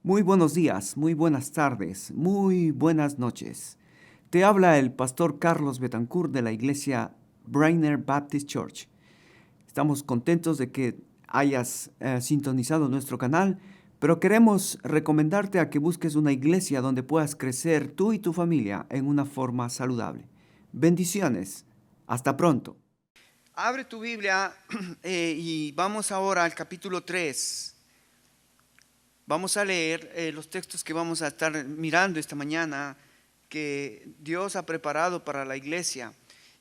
Muy buenos días, muy buenas tardes, muy buenas noches. Te habla el pastor Carlos Betancourt de la iglesia Brainer Baptist Church. Estamos contentos de que hayas sintonizado nuestro canal, pero queremos recomendarte a que busques una iglesia donde puedas crecer tú y tu familia en una forma saludable. Bendiciones. Hasta pronto. Abre tu Biblia y vamos ahora al capítulo 3. Vamos a leer los textos que vamos a estar mirando esta mañana que Dios ha preparado para la iglesia.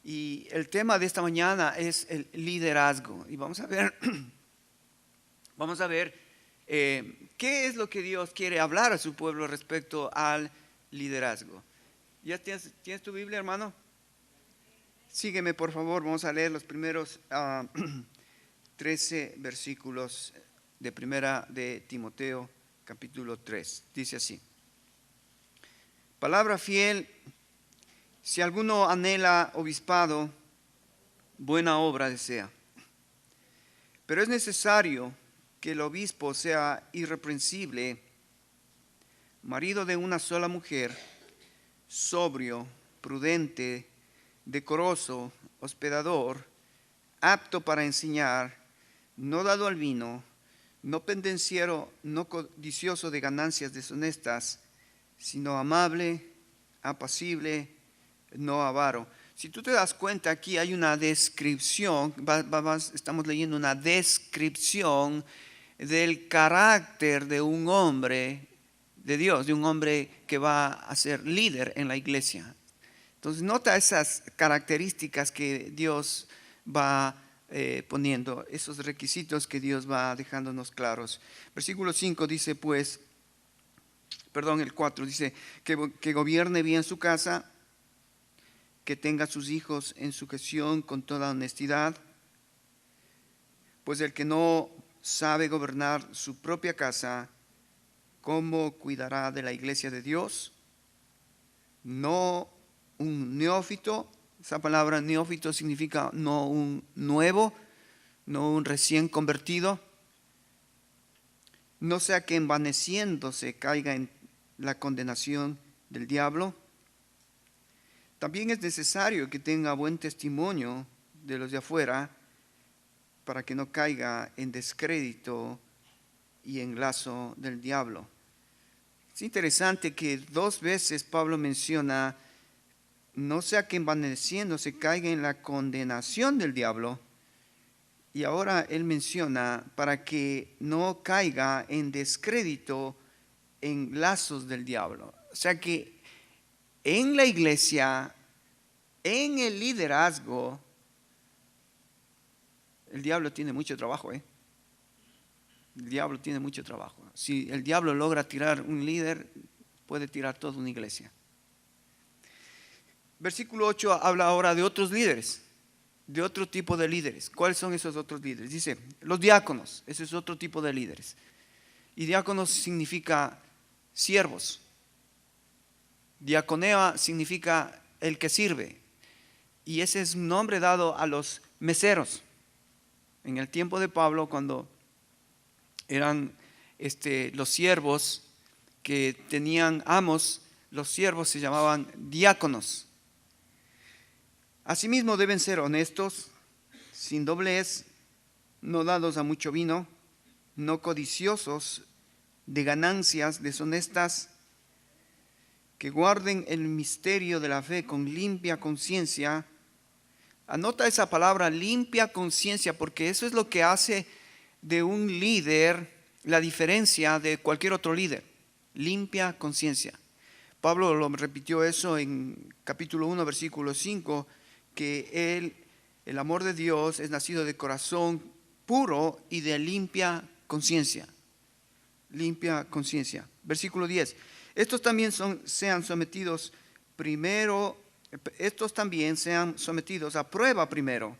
Y el tema de esta mañana es el liderazgo. Y vamos a ver, qué es lo que Dios quiere hablar a su pueblo respecto al liderazgo. ¿Ya tienes tu Biblia, hermano? Sígueme, por favor. Vamos a leer los primeros 13 versículos de primera de Timoteo, capítulo 3. Dice así: palabra fiel, si alguno anhela obispado, buena obra desea. Pero es necesario que el obispo sea irreprensible, marido de una sola mujer, sobrio, prudente, decoroso, hospedador, apto para enseñar, no dado al vino, no pendenciero, no codicioso de ganancias deshonestas, sino amable, apacible, no avaro. Si tú te das cuenta, aquí hay una descripción, estamos leyendo una descripción del carácter de un hombre de Dios, de un hombre que va a ser líder en la iglesia. Entonces nota esas características que Dios va poniendo, esos requisitos que Dios va dejándonos claros. Versículo 5 dice el 4 dice que gobierne bien su casa, que tenga a sus hijos en sujeción con toda honestidad, pues el que no sabe gobernar su propia casa, ¿cómo cuidará de la iglesia de Dios? No un neófito. Esa palabra neófito significa no un nuevo, no un recién convertido. No sea que envaneciéndose caiga en la condenación del diablo. También es necesario que tenga buen testimonio de los de afuera para que no caiga en descrédito y en lazo del diablo. Es interesante que 2 veces Pablo menciona no sea que envaneciéndose caiga en la condenación del diablo, y ahora él menciona para que no caiga en descrédito, en lazos del diablo. O sea que en la iglesia, en el liderazgo, el diablo tiene mucho trabajo. El diablo tiene mucho trabajo. Si el diablo logra tirar un líder, puede tirar toda una iglesia. Versículo 8 habla ahora de otros líderes, de otro tipo de líderes. ¿Cuáles son esos otros líderes? Dice, los diáconos, ese es otro tipo de líderes. Y diáconos significa siervos. Diaconea significa el que sirve. Y ese es un nombre dado a los meseros. En el tiempo de Pablo, cuando eran los siervos que tenían amos, los siervos se llamaban diáconos. Asimismo deben ser honestos, sin doblez, no dados a mucho vino, no codiciosos de ganancias deshonestas, que guarden el misterio de la fe con limpia conciencia. Anota esa palabra, limpia conciencia, porque eso es lo que hace de un líder la diferencia de cualquier otro líder. Limpia conciencia. Pablo lo repitió eso en capítulo 1, versículo 5, que el amor de Dios es nacido de corazón puro y de limpia conciencia. Limpia conciencia. Versículo 10. Estos también sean sometidos a prueba primero.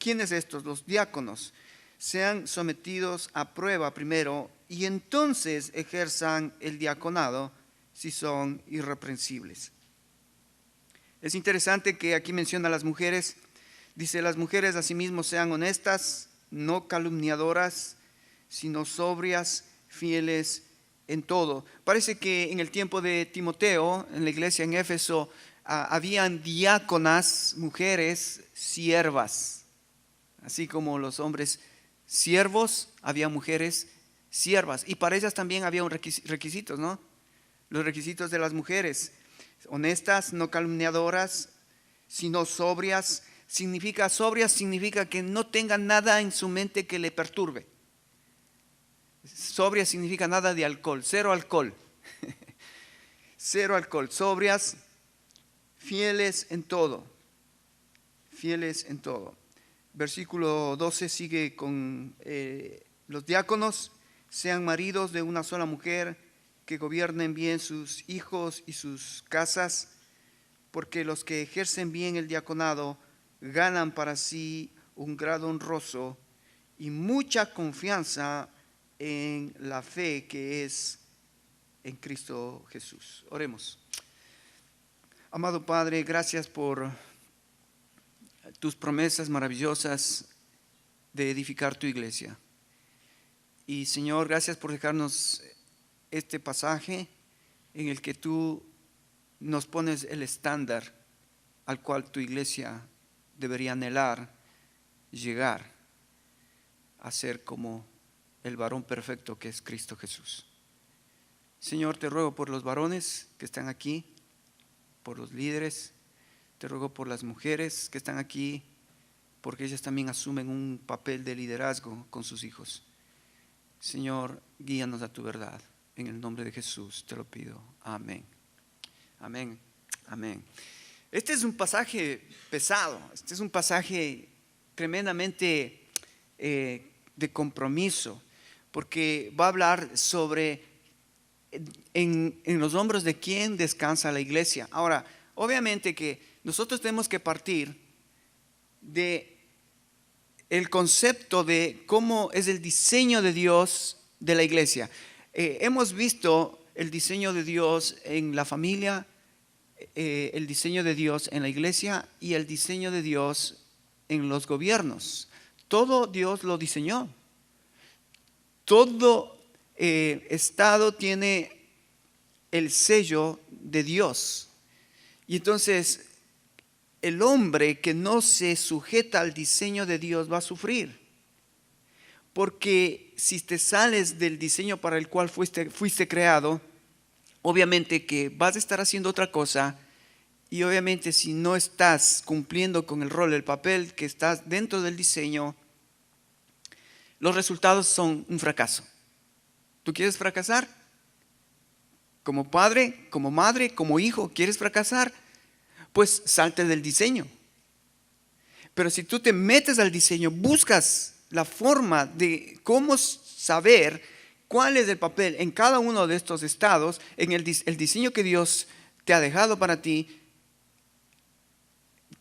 ¿Quiénes estos? Los diáconos. Sean sometidos a prueba primero y entonces ejerzan el diaconado si son irreprensibles. Es interesante que aquí menciona a las mujeres. Dice, las mujeres asimismo sean honestas, no calumniadoras, sino sobrias, fieles en todo. Parece que en el tiempo de Timoteo, en la iglesia en Éfeso, habían diáconas, mujeres siervas. Así como los hombres siervos, había mujeres siervas. Y para ellas también había un requisitos, ¿no? Los requisitos de las mujeres: honestas, no calumniadoras, sino sobrias. Sobrias significa que no tengan nada en su mente que le perturbe. Sobria significa nada de alcohol, cero alcohol. Cero alcohol. Sobrias, fieles en todo. Fieles en todo. Versículo 12 sigue con los diáconos: sean maridos de una sola mujer, que gobiernen bien sus hijos y sus casas, porque los que ejercen bien el diaconado ganan para sí un grado honroso y mucha confianza en la fe que es en Cristo Jesús. Oremos. Amado Padre, gracias por tus promesas maravillosas de edificar tu iglesia. Y Señor, gracias por dejarnos este pasaje en el que tú nos pones el estándar al cual tu iglesia debería anhelar llegar a ser como el varón perfecto que es Cristo Jesús. Señor, te ruego por los varones que están aquí, por los líderes, te ruego por las mujeres que están aquí, porque ellas también asumen un papel de liderazgo con sus hijos. Señor, guíanos a tu verdad. En el nombre de Jesús te lo pido. Amén. Amén. Amén. Este es un pasaje pesado. Este es un pasaje tremendamente de compromiso, porque va a hablar sobre en los hombros de quién descansa la iglesia. Ahora, obviamente que nosotros tenemos que partir de el concepto de cómo es el diseño de Dios de la iglesia. Hemos visto el diseño de Dios en la familia, el diseño de Dios en la iglesia y el diseño de Dios en los gobiernos. Todo Dios lo diseñó. Todo estado tiene el sello de Dios. Y entonces el hombre que no se sujeta al diseño de Dios va a sufrir. Porque si te sales del diseño para el cual fuiste creado, obviamente que vas a estar haciendo otra cosa, y obviamente si no estás cumpliendo con el rol, el papel que estás dentro del diseño, los resultados son un fracaso. ¿Tú quieres fracasar? Como padre, como madre, como hijo, ¿quieres fracasar? Pues salte del diseño. Pero si tú te metes al diseño, buscas la forma de cómo saber cuál es el papel en cada uno de estos estados, en el diseño que Dios te ha dejado para ti,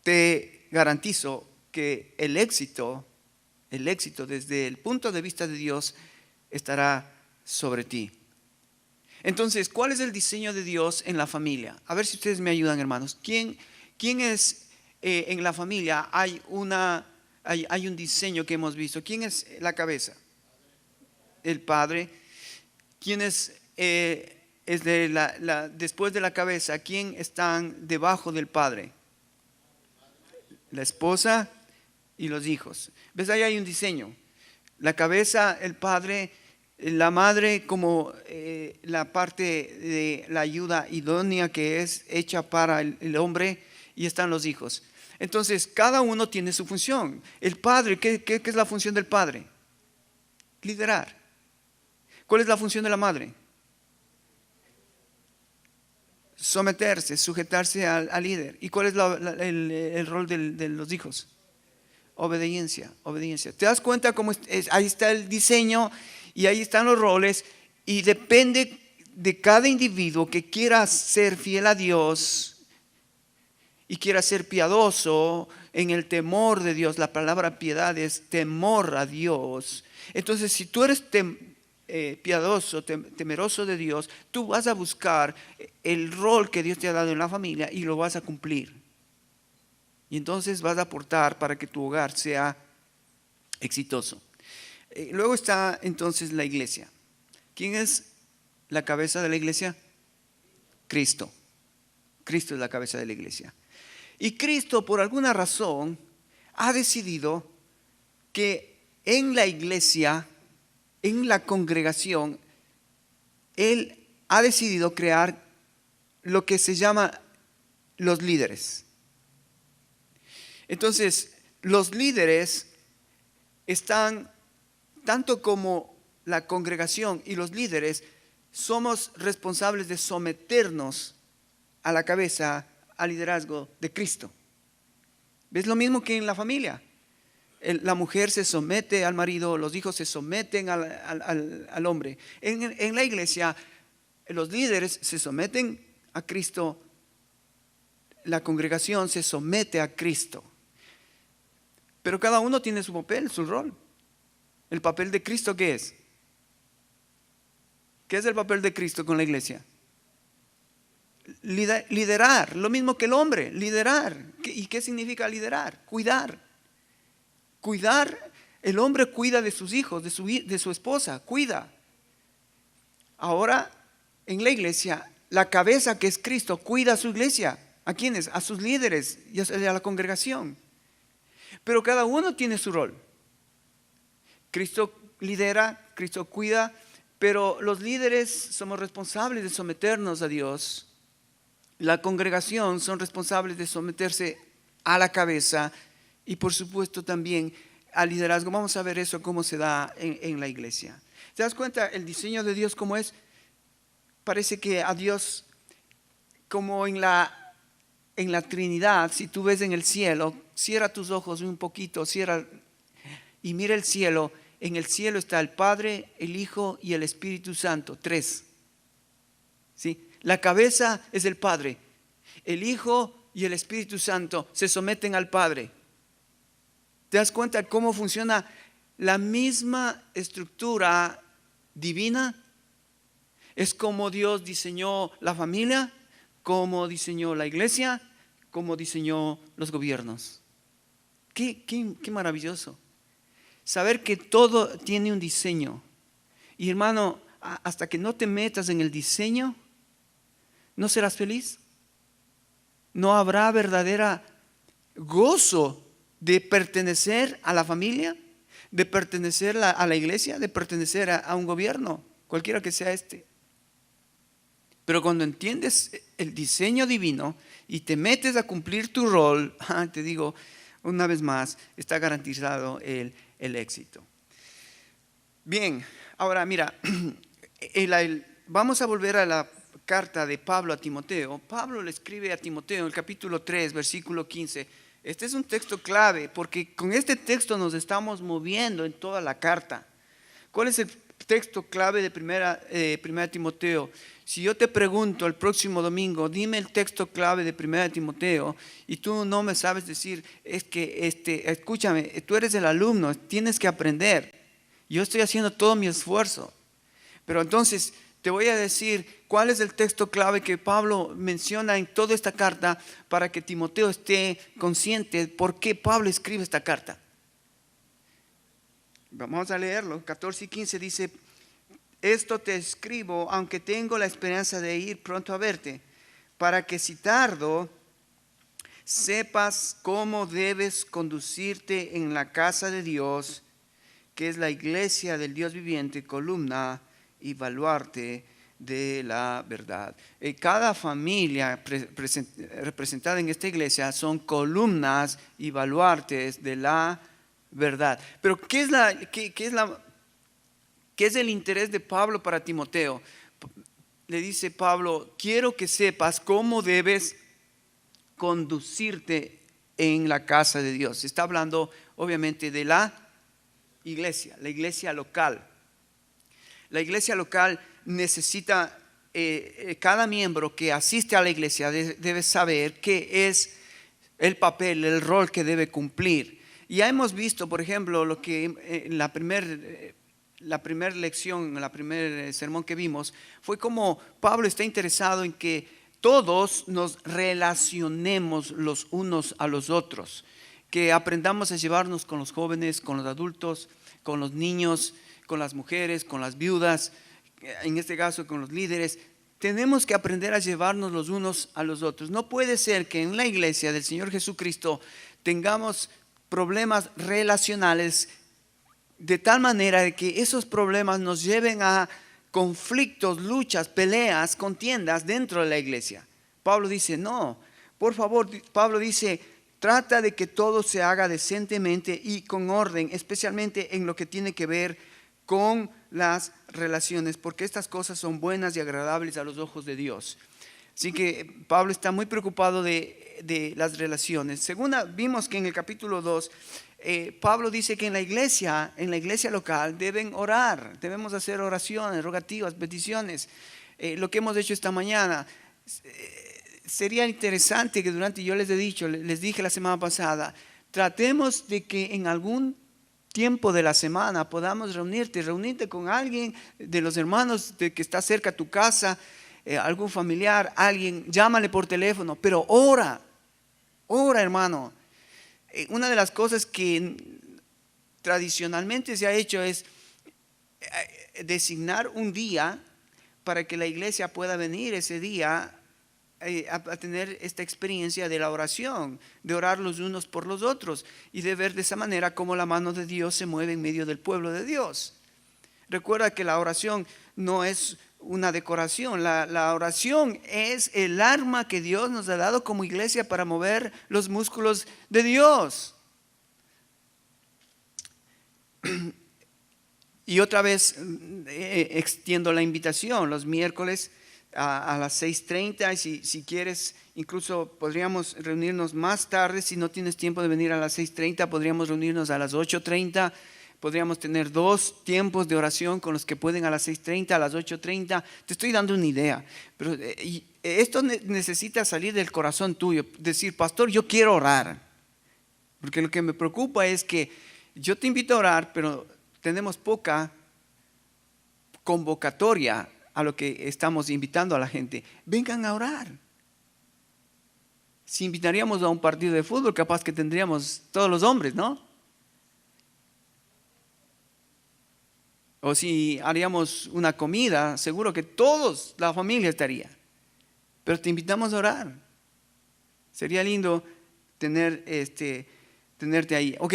te garantizo que el éxito desde el punto de vista de Dios estará sobre ti. Entonces, ¿cuál es el diseño de Dios en la familia? A ver si ustedes me ayudan, hermanos. ¿Quién es en la familia? Hay un diseño que hemos visto. ¿Quién es la cabeza? El padre. ¿Quién es después de la cabeza? ¿Quién están debajo del padre? La esposa y los hijos. ¿Ves? Ahí hay un diseño. La cabeza, el padre, la madre como la parte de la ayuda idónea que es hecha para el hombre, y están los hijos. Entonces, cada uno tiene su función. El padre, ¿qué es la función del padre? Liderar. ¿Cuál es la función de la madre? Someterse, sujetarse al líder. ¿Y cuál es el rol de los hijos? Obediencia. ¿Te das cuenta cómo ahí está el diseño y ahí están los roles? Y depende de cada individuo que quiera ser fiel a Dios y quiera ser piadoso en el temor de Dios. La palabra piedad es temor a Dios. Entonces, si tú eres piadoso, temeroso de Dios, tú vas a buscar el rol que Dios te ha dado en la familia y lo vas a cumplir. Y entonces vas a aportar para que tu hogar sea exitoso. Luego está entonces la iglesia. ¿Quién es la cabeza de la iglesia? Cristo. Cristo es la cabeza de la iglesia. Y Cristo, por alguna razón, ha decidido que en la iglesia, en la congregación, Él ha decidido crear lo que se llama los líderes. Entonces, los líderes están, tanto como la congregación y los líderes, somos responsables de someternos a la cabeza, al liderazgo de Cristo. ¿Ves? Lo mismo que en la familia. La mujer se somete al marido, los hijos se someten al hombre. En la iglesia, los líderes se someten a Cristo, la congregación se somete a Cristo. Pero cada uno tiene su papel, su rol. ¿El papel de Cristo qué es? ¿Qué es el papel de Cristo con la iglesia? Liderar, lo mismo que el hombre, liderar. ¿Y qué significa liderar? Cuidar. Cuidar, el hombre cuida de sus hijos, de su esposa, cuida. Ahora, en la iglesia, la cabeza que es Cristo cuida a su iglesia. ¿A quiénes? A sus líderes y a la congregación. Pero cada uno tiene su rol. Cristo lidera, Cristo cuida, pero los líderes somos responsables de someternos a Dios. La congregación son responsables de someterse a la cabeza y por supuesto también al liderazgo. Vamos a ver eso cómo se da en la iglesia. ¿Te das cuenta el diseño de Dios cómo es? Parece que a Dios, como en la Trinidad, si tú ves en el cielo, cierra tus ojos un poquito, cierra y mira el cielo. En el cielo está el Padre, el Hijo y el Espíritu Santo, 3. ¿Sí? La cabeza es el Padre, el Hijo y el Espíritu Santo se someten al Padre. ¿Te das cuenta cómo funciona la misma estructura divina? Es como Dios diseñó la familia, como diseñó la iglesia, como diseñó los gobiernos. Qué maravilloso. Saber que todo tiene un diseño. Y hermano, hasta que no te metas en el diseño, ¿no serás feliz? ¿No habrá verdadera gozo de pertenecer a la familia, de pertenecer a la iglesia, de pertenecer a un gobierno, cualquiera que sea este? Pero cuando entiendes el diseño divino y te metes a cumplir tu rol, te digo una vez más, está garantizado el éxito. Bien, ahora mira, vamos a volver a la carta de Pablo a Timoteo. Pablo le escribe a Timoteo en el capítulo 3, versículo 15. Este es un texto clave porque con este texto nos estamos moviendo en toda la carta. ¿Cuál es el texto clave de primera Timoteo? Si yo te pregunto el próximo domingo, dime el texto clave de primera Timoteo y tú no me sabes decir, es que escúchame, tú eres el alumno, tienes que aprender. Yo estoy haciendo todo mi esfuerzo. Pero entonces te voy a decir cuál es el texto clave que Pablo menciona en toda esta carta para que Timoteo esté consciente de por qué Pablo escribe esta carta. Vamos a leerlo, 14 y 15 dice: esto te escribo, aunque tengo la esperanza de ir pronto a verte, para que si tardo, sepas cómo debes conducirte en la casa de Dios, que es la iglesia del Dios viviente, columna y baluarte de la verdad. Cada familia representada en esta iglesia son columnas y baluartes de la verdad. Pero ¿qué es el interés de Pablo para Timoteo? Le dice Pablo, quiero que sepas cómo debes conducirte en la casa de Dios. Está hablando obviamente de la iglesia local. La iglesia local necesita, cada miembro que asiste a la iglesia debe saber qué es el papel, el rol que debe cumplir. Ya hemos visto, por ejemplo, lo que en la primera lección, en la primer sermón que vimos, fue como Pablo está interesado en que todos nos relacionemos los unos a los otros, que aprendamos a llevarnos con los jóvenes, con los adultos, con los niños, con las mujeres, con las viudas, en este caso con los líderes, tenemos que aprender a llevarnos los unos a los otros. No puede ser que en la iglesia del Señor Jesucristo tengamos problemas relacionales de tal manera de que esos problemas nos lleven a conflictos, luchas, peleas, contiendas dentro de la iglesia. Pablo dice, no, por favor, Pablo dice, trata de que todo se haga decentemente y con orden, especialmente en lo que tiene que ver con las relaciones, porque estas cosas son buenas y agradables a los ojos de Dios. Así que Pablo está muy preocupado de las relaciones. Segunda, vimos que en el capítulo 2, Pablo dice que en la iglesia local deben orar, debemos hacer oraciones, rogativas, peticiones. Lo que hemos hecho esta mañana. Sería interesante que yo les dije la semana pasada, tratemos de que en algún tiempo de la semana podamos reunirte con alguien de los hermanos que está cerca a tu casa, algún familiar, alguien, llámale por teléfono, pero ora hermano. Una de las cosas que tradicionalmente se ha hecho es designar un día para que la iglesia pueda venir ese día a tener esta experiencia de la oración, de orar los unos por los otros y de ver de esa manera cómo la mano de Dios se mueve en medio del pueblo de Dios. Recuerda que la oración no es una decoración, la oración es el arma que Dios nos ha dado como iglesia para mover los músculos de Dios. Y otra vez extiendo la invitación, los miércoles a las 6:30, y si quieres, incluso podríamos reunirnos más tarde. Si no tienes tiempo de venir a las 6:30, podríamos reunirnos a las 8:30. Podríamos tener 2 tiempos de oración con los que pueden a las 6:30, a las 8:30. Te estoy dando una idea, pero esto necesita salir del corazón tuyo. Decir, pastor, yo quiero orar. Porque lo que me preocupa es que yo te invito a orar, pero tenemos poca convocatoria a lo que estamos invitando a la gente. Vengan a orar. Si invitaríamos a un partido de fútbol, capaz que tendríamos todos los hombres, ¿no? O si haríamos una comida, seguro que todos, la familia estaría. Pero te invitamos a orar. Sería lindo tenerte ahí. Ok.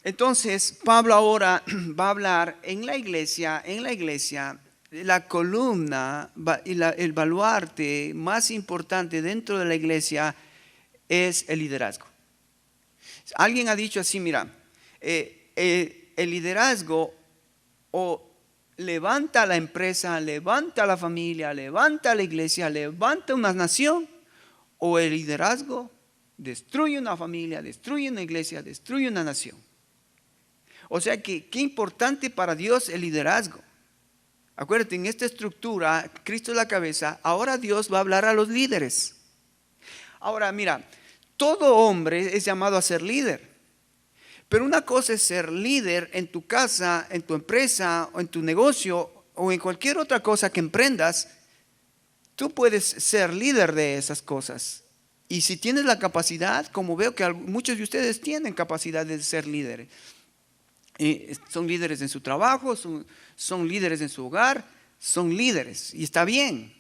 Entonces, Pablo ahora va a hablar en la iglesia, la columna y el baluarte más importante dentro de la iglesia es el liderazgo. Alguien ha dicho así, mira, el liderazgo o levanta la empresa, levanta la familia, levanta la iglesia, levanta una nación, o el liderazgo destruye una familia, destruye una iglesia, destruye una nación. O sea que qué importante para Dios el liderazgo. Acuérdate, en esta estructura, Cristo es la cabeza, ahora Dios va a hablar a los líderes. Ahora mira, todo hombre es llamado a ser líder. Pero una cosa es ser líder en tu casa, en tu empresa, o en tu negocio, o en cualquier otra cosa que emprendas. Tú puedes ser líder de esas cosas. Y si tienes la capacidad, como veo que muchos de ustedes tienen capacidad de ser líderes. Son líderes en su trabajo, son líderes en su hogar, son líderes. Y está bien.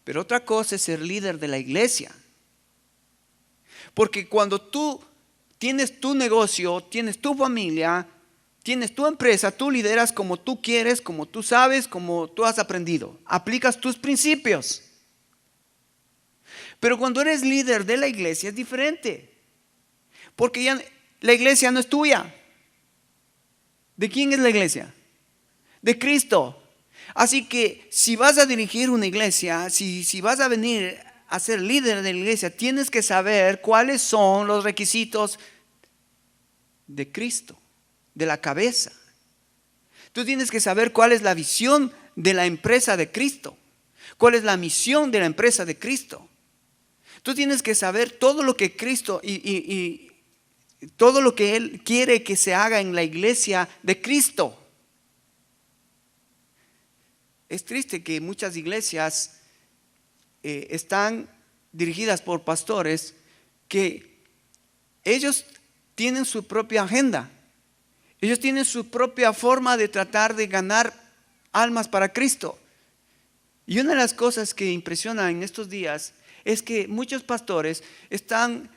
Pero otra cosa es ser líder de la iglesia. Porque cuando tú tienes tu negocio, tienes tu familia, tienes tu empresa, tú lideras como tú quieres, como tú sabes, como tú has aprendido. Aplicas tus principios. Pero cuando eres líder de la iglesia es diferente. Porque ya la iglesia no es tuya. ¿De quién es la iglesia? De Cristo. Así que si vas a dirigir una iglesia, si vas a venir a ser líder de la iglesia, tienes que saber cuáles son los requisitos de Cristo, de la cabeza. Tú tienes que saber cuál es la visión de la empresa de Cristo, cuál es la misión de la empresa de Cristo. Tú tienes que saber todo lo que Cristo y todo lo que Él quiere que se haga en la iglesia de Cristo. Es triste que muchas iglesias están dirigidas por pastores que ellos tienen su propia agenda. Ellos tienen su propia forma de tratar de ganar almas para Cristo. Y una de las cosas que impresiona en estos días es que muchos pastores están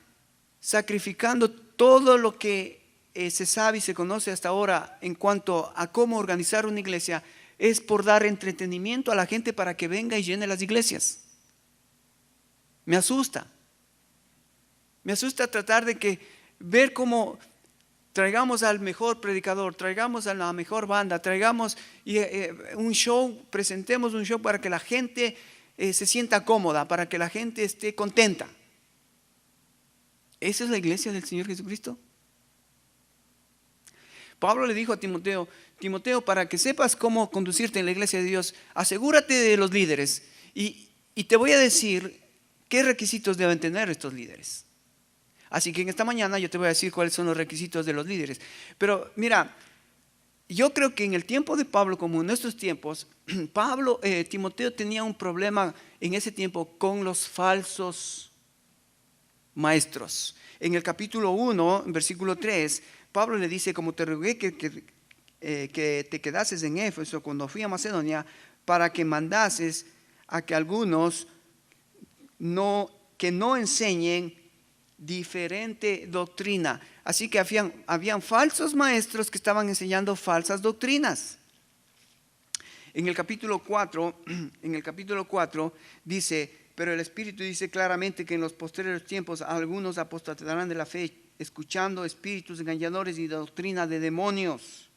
sacrificando todo lo que se sabe y se conoce hasta ahora en cuanto a cómo organizar una iglesia, es por dar entretenimiento a la gente para que venga y llene las iglesias. Me asusta tratar de ver cómo traigamos al mejor predicador, traigamos a la mejor banda, traigamos un show, presentemos un show para que la gente se sienta cómoda, para que la gente esté contenta. ¿Esa es la iglesia del Señor Jesucristo? Pablo le dijo a Timoteo, para que sepas cómo conducirte en la iglesia de Dios, asegúrate de los líderes y te voy a decir qué requisitos deben tener estos líderes. Así que en esta mañana yo te voy a decir cuáles son los requisitos de los líderes. Pero mira, yo creo que en el tiempo de Pablo, como en nuestros tiempos, Timoteo tenía un problema en ese tiempo con los falsos maestros. En el capítulo 1, versículo 3, Pablo le dice: como te rogué que te quedases en Éfeso cuando fui a Macedonia, para que mandases a que algunos que no enseñen diferente doctrina. Así que habían falsos maestros que estaban enseñando falsas doctrinas. En el capítulo 4 dice: pero el Espíritu dice claramente que en los posteriores tiempos algunos apostatarán de la fe, escuchando espíritus engañadores y doctrina de demonios,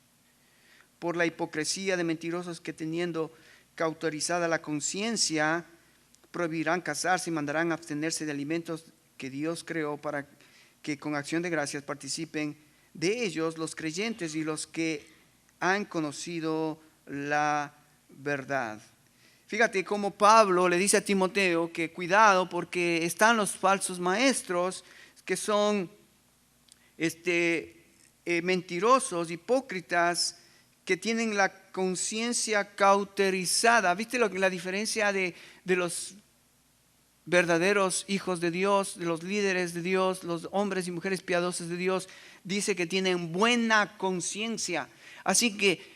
por la hipocresía de mentirosos que, teniendo cauterizada la conciencia, prohibirán casarse y mandarán abstenerse de alimentos que Dios creó, para que con acción de gracias participen de ellos los creyentes y los que han conocido la verdad. Fíjate cómo Pablo le dice a Timoteo que cuidado, porque están los falsos maestros que son mentirosos, hipócritas, que tienen la conciencia cauterizada. ¿Viste la diferencia de los verdaderos hijos de Dios, de los líderes de Dios, los hombres y mujeres piadosos de Dios? Dice que tienen buena conciencia. Así que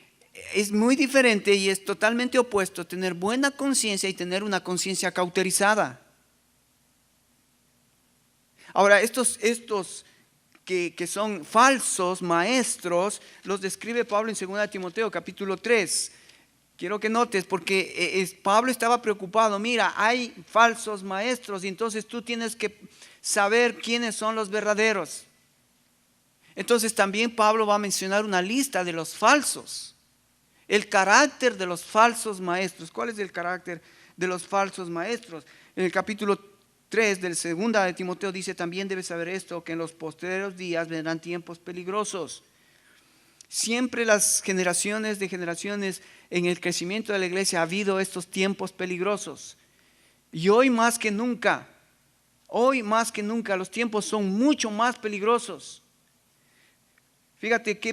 es muy diferente y es totalmente opuesto tener buena conciencia y tener una conciencia cauterizada. Ahora, estos que son falsos maestros los describe Pablo en 2 Timoteo capítulo 3. Quiero que notes, porque Pablo estaba preocupado. Mira, hay falsos maestros y entonces tú tienes que saber quiénes son los verdaderos. Entonces también Pablo va a mencionar una lista de los falsos. El carácter de los falsos maestros. ¿Cuál es el carácter de los falsos maestros? En el capítulo 3 del 2 Timoteo dice: también debes saber esto, que en los posteriores días vendrán tiempos peligrosos. Siempre las generaciones de generaciones en el crecimiento de la iglesia ha habido estos tiempos peligrosos. Y hoy más que nunca los tiempos son mucho más peligrosos. Fíjate qué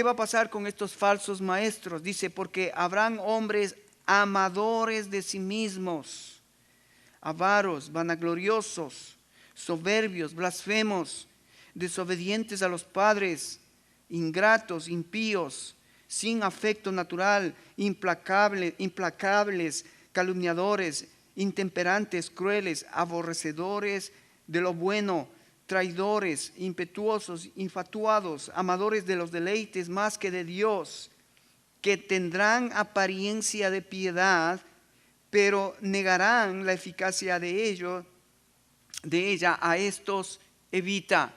va a pasar con estos falsos maestros. Dice: porque habrán hombres amadores de sí mismos, avaros, vanagloriosos, soberbios, blasfemos, desobedientes a los padres, ingratos, impíos, sin afecto natural, implacables, calumniadores, intemperantes, crueles, aborrecedores de lo bueno, traidores, impetuosos, infatuados, amadores de los deleites más que de Dios, que tendrán apariencia de piedad, pero negarán la eficacia de ella. A estos evita.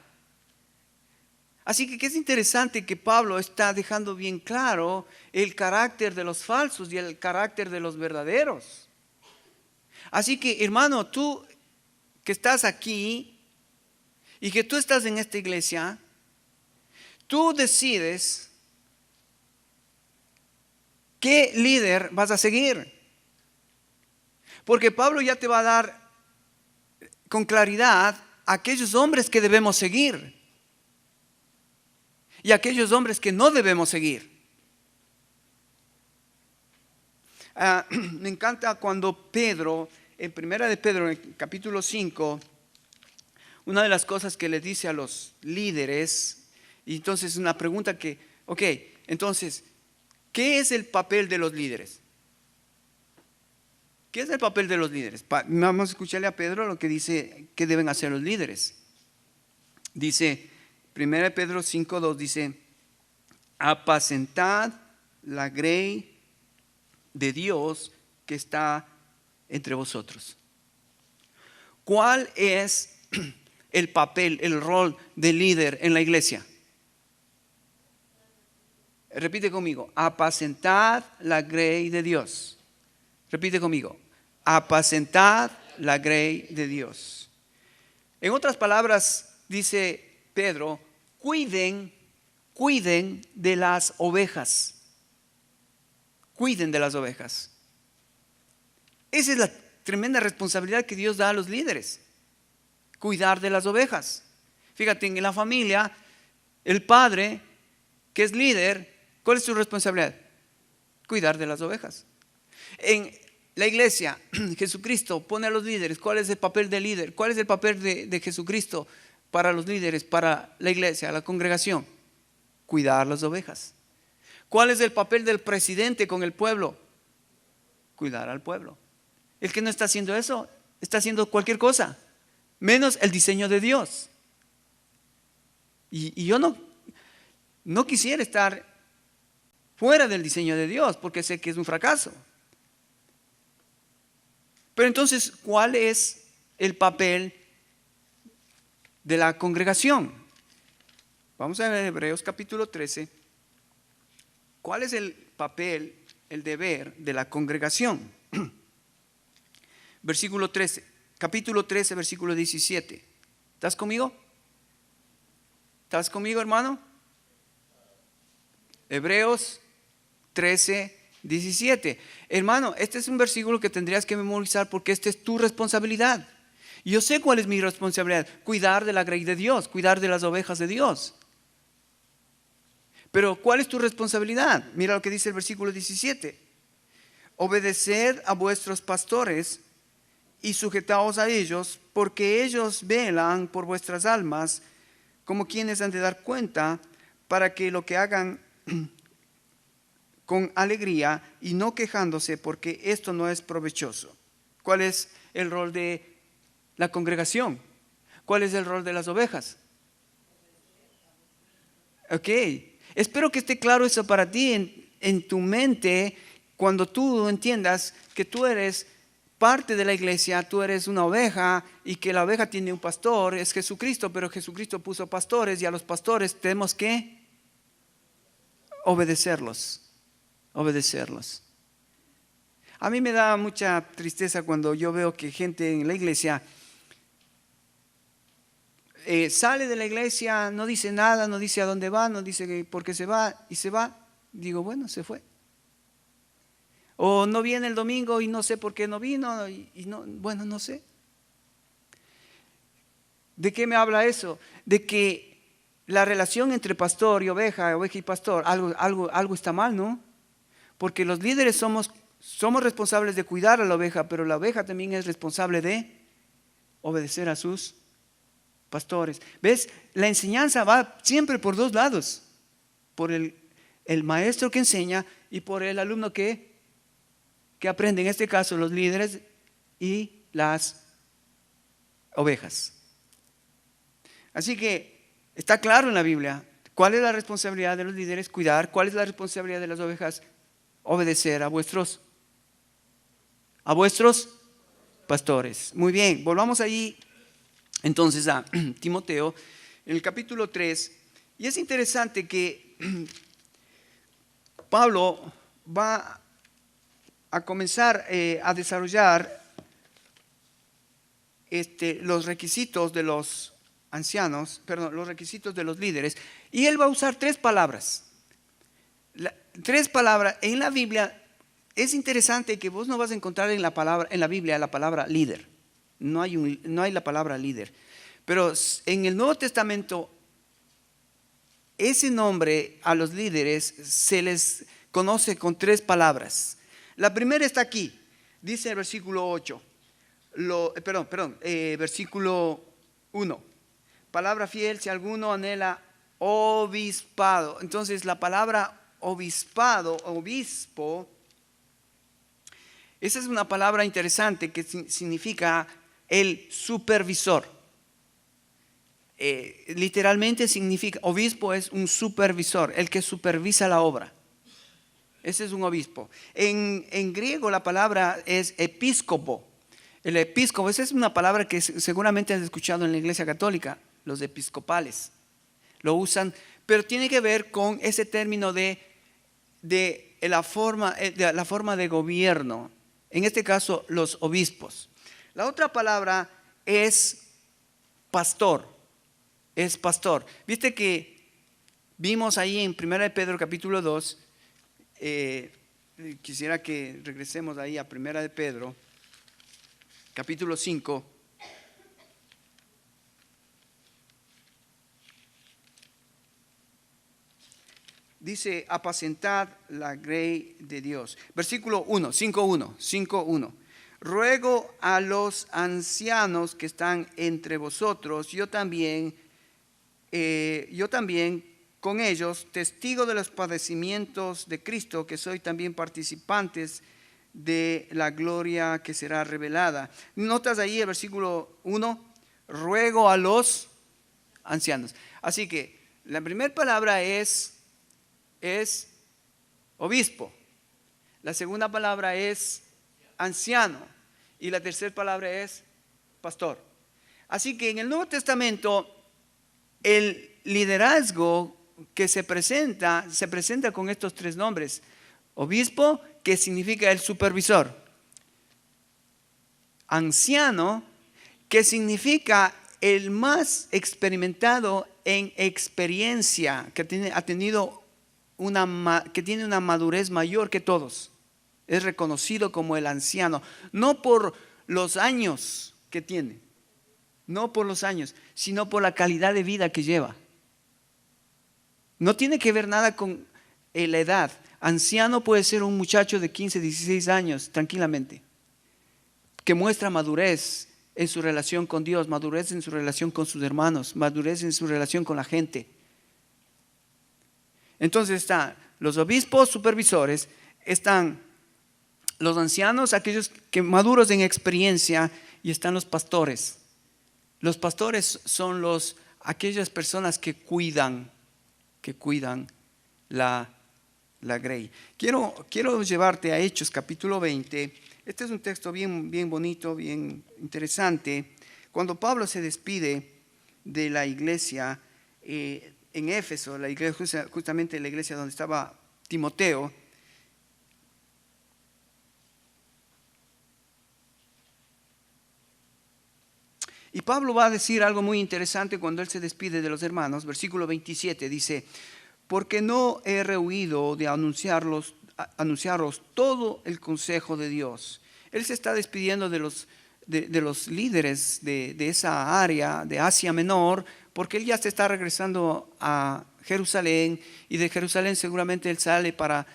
Así que es interesante que Pablo está dejando bien claro el carácter de los falsos y el carácter de los verdaderos. Así que, hermano, tú que estás aquí y que tú estás en esta iglesia, tú decides qué líder vas a seguir. Porque Pablo ya te va a dar con claridad aquellos hombres que debemos seguir y aquellos hombres que no debemos seguir. Me encanta cuando Pedro, en 1 Pedro, en el capítulo 5, una de las cosas que le dice a los líderes, y entonces una pregunta entonces, ¿Qué es el papel de los líderes? ¿Qué es el papel de los líderes? Vamos a escucharle a Pedro lo que dice que deben hacer los líderes. Dice, 1 Pedro 5:2 dice, apacentad la grey de Dios que está entre vosotros. ¿Cuál es el papel, el rol del líder en la iglesia? Repite conmigo, apacentad la grey de Dios. Repite conmigo, apacentad la grey de Dios. En otras palabras, dice Pedro, cuiden de las ovejas. Cuiden de las ovejas. Esa es la tremenda responsabilidad que Dios da a los líderes. Cuidar de las ovejas. Fíjate, en la familia, el padre que es líder, ¿cuál es su responsabilidad? Cuidar de las ovejas. En la iglesia, Jesucristo pone a los líderes. ¿Cuál es el papel del líder? ¿Cuál es el papel de Jesucristo para los líderes, para la iglesia, la congregación? Cuidar las ovejas. ¿Cuál es el papel del presidente con el pueblo? Cuidar al pueblo. El que no está haciendo eso, está haciendo cualquier cosa, menos el diseño de Dios. Y yo no quisiera estar fuera del diseño de Dios, porque sé que es un fracaso. Pero entonces, ¿cuál es el papel de la congregación? Vamos a ver Hebreos capítulo 13. ¿Cuál es el papel, el deber de la congregación? Versículo 13, capítulo 13, versículo 17. ¿Estás conmigo? ¿Estás conmigo, hermano? Hebreos 13, 17. Hermano, este es un versículo que tendrías que memorizar porque esta es tu responsabilidad. Y yo sé cuál es mi responsabilidad: cuidar de la grey de Dios, cuidar de las ovejas de Dios. Pero ¿cuál es tu responsabilidad? Mira lo que dice el versículo 17. Obedeced a vuestros pastores y sujetaos a ellos, porque ellos velan por vuestras almas como quienes han de dar cuenta, para que lo que hagan con alegría y no quejándose, porque esto no es provechoso. ¿Cuál es el rol de la congregación? ¿Cuál es el rol de las ovejas? Ok, espero que esté claro eso para ti en tu mente, cuando tú entiendas que tú eres parte de la iglesia, tú eres una oveja y que la oveja tiene un pastor, es Jesucristo, pero Jesucristo puso pastores y a los pastores tenemos que obedecerlos. A mí me da mucha tristeza cuando yo veo que gente en la iglesia sale de la iglesia, no dice nada, no dice a dónde va, no dice por qué se va y se va. Digo, bueno, se fue. O no viene el domingo y no sé por qué no vino y no, bueno, no sé. ¿De qué me habla eso? De que la relación entre pastor y oveja y pastor, algo está mal, ¿no? Porque los líderes somos responsables de cuidar a la oveja, pero la oveja también es responsable de obedecer a sus pastores. ¿Ves? La enseñanza va siempre por dos lados: por el maestro que enseña y por el alumno que aprende, en este caso los líderes y las ovejas. Así que está claro en la Biblia cuál es la responsabilidad de los líderes: cuidar. ¿Cuál es la responsabilidad de las ovejas? Obedecer a vuestros pastores. Muy bien, volvamos ahí entonces a Timoteo, en el capítulo 3. Y es interesante que Pablo va a comenzar a desarrollar los requisitos de los ancianos, los requisitos de los líderes, y él va a usar tres palabras. Tres palabras en la Biblia. Es interesante que vos no vas a encontrar en la Biblia la palabra líder. No hay la palabra líder. Pero en el Nuevo Testamento, ese nombre a los líderes se les conoce con tres palabras. La primera está aquí, dice el versículo 8. Versículo 1. Palabra fiel, si alguno anhela obispado. Entonces la palabra obispado, obispo, esa es una palabra interesante que significa el supervisor. Literalmente significa, obispo es un supervisor, el que supervisa la obra. Ese es un obispo. En griego la palabra es episcopo. El episcopo, esa es una palabra que seguramente has escuchado en la Iglesia Católica, los episcopales. Lo usan, pero tiene que ver con ese término de la forma de gobierno. En este caso, los obispos. La otra palabra es pastor. Es pastor. Viste que vimos ahí en 1 de Pedro capítulo 2, quisiera que regresemos ahí a 1 de Pedro, capítulo 5. Dice, apacentad la grey de Dios. Versículo 1, 5.1. Ruego a los ancianos que están entre vosotros, yo también con ellos, testigo de los padecimientos de Cristo, que soy también participantes de la gloria que será revelada. Notas ahí el versículo 1, ruego a los ancianos. Así que la primera palabra es obispo. La segunda palabra es anciano. Y la tercera palabra es pastor. Así que en el Nuevo Testamento, el liderazgo que se presenta con estos tres nombres. Obispo, que significa el supervisor. Anciano, que significa el más experimentado en experiencia, que tiene una madurez mayor que todos. Es reconocido como el anciano, no por los años que tiene, no por los años, sino por la calidad de vida que lleva. No tiene que ver nada con la edad. Anciano puede ser un muchacho de 15, 16 años, tranquilamente, que muestra madurez en su relación con Dios, madurez en su relación con sus hermanos, madurez en su relación con la gente. Entonces están los obispos supervisores, están los ancianos, aquellos que maduros en experiencia, y están los pastores. Los pastores son aquellas personas que cuidan la grey. Quiero llevarte a Hechos capítulo 20. Este es un texto bien bonito, bien interesante. Cuando Pablo se despide de la iglesia en Éfeso, la iglesia, justamente la iglesia donde estaba Timoteo, y Pablo va a decir algo muy interesante cuando él se despide de los hermanos. Versículo 27 dice, porque no he rehuido de anunciaros todo el consejo de Dios. Él se está despidiendo de los líderes de esa área de Asia Menor, porque él ya se está regresando a Jerusalén, y de Jerusalén seguramente él sale para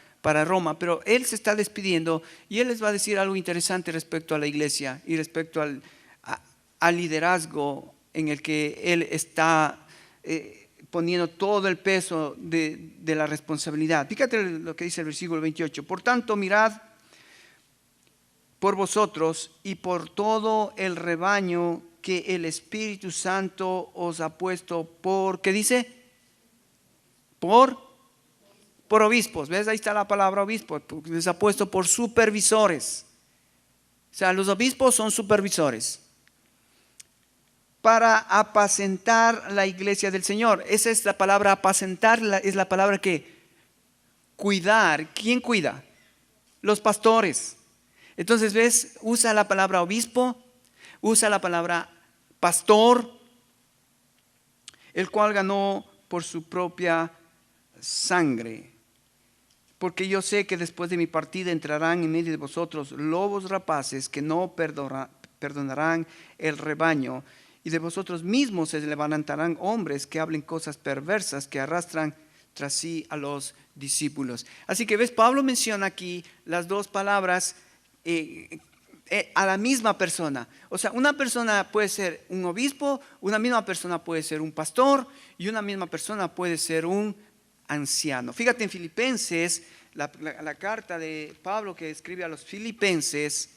Roma, pero él se está despidiendo y él les va a decir algo interesante respecto a la iglesia y respecto al liderazgo en el que él está poniendo todo el peso de la responsabilidad. Fíjate lo que dice el versículo 28. Por tanto, mirad por vosotros y por todo el rebaño que el Espíritu Santo os ha puesto por, ¿qué dice? Por obispos. ¿Ves? Ahí está la palabra obispo. Les ha puesto por supervisores. O sea, los obispos son supervisores. Para apacentar la iglesia del Señor. Esa es la palabra apacentar, es la palabra que cuidar. ¿Quién cuida? Los pastores. Entonces, ¿ves? Usa la palabra obispo, usa la palabra pastor, el cual ganó por su propia sangre. Porque yo sé que después de mi partida entrarán en medio de vosotros lobos rapaces que no perdonarán el rebaño. Y de vosotros mismos se levantarán hombres que hablen cosas perversas, que arrastran tras sí a los discípulos. Así que ves, Pablo menciona aquí las dos palabras a la misma persona. O sea, una persona puede ser un obispo, una misma persona puede ser un pastor, y una misma persona puede ser un anciano. Fíjate en Filipenses, la carta de Pablo que escribe a los Filipenses,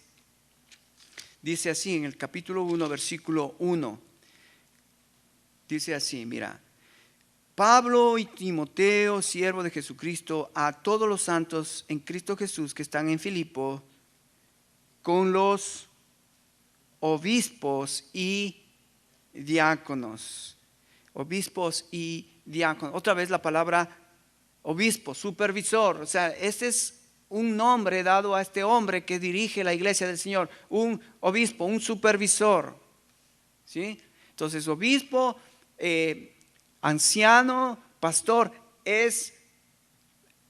dice así en el capítulo 1, versículo 1. Dice así, mira. Pablo y Timoteo, siervo de Jesucristo, a todos los santos en Cristo Jesús que están en Filipo, con los obispos y diáconos. Obispos y diáconos. Otra vez la palabra obispo, supervisor. O sea, este es un nombre dado a este hombre que dirige la iglesia del Señor. Un obispo, un supervisor. ¿Sí? Entonces, obispo, anciano, pastor, es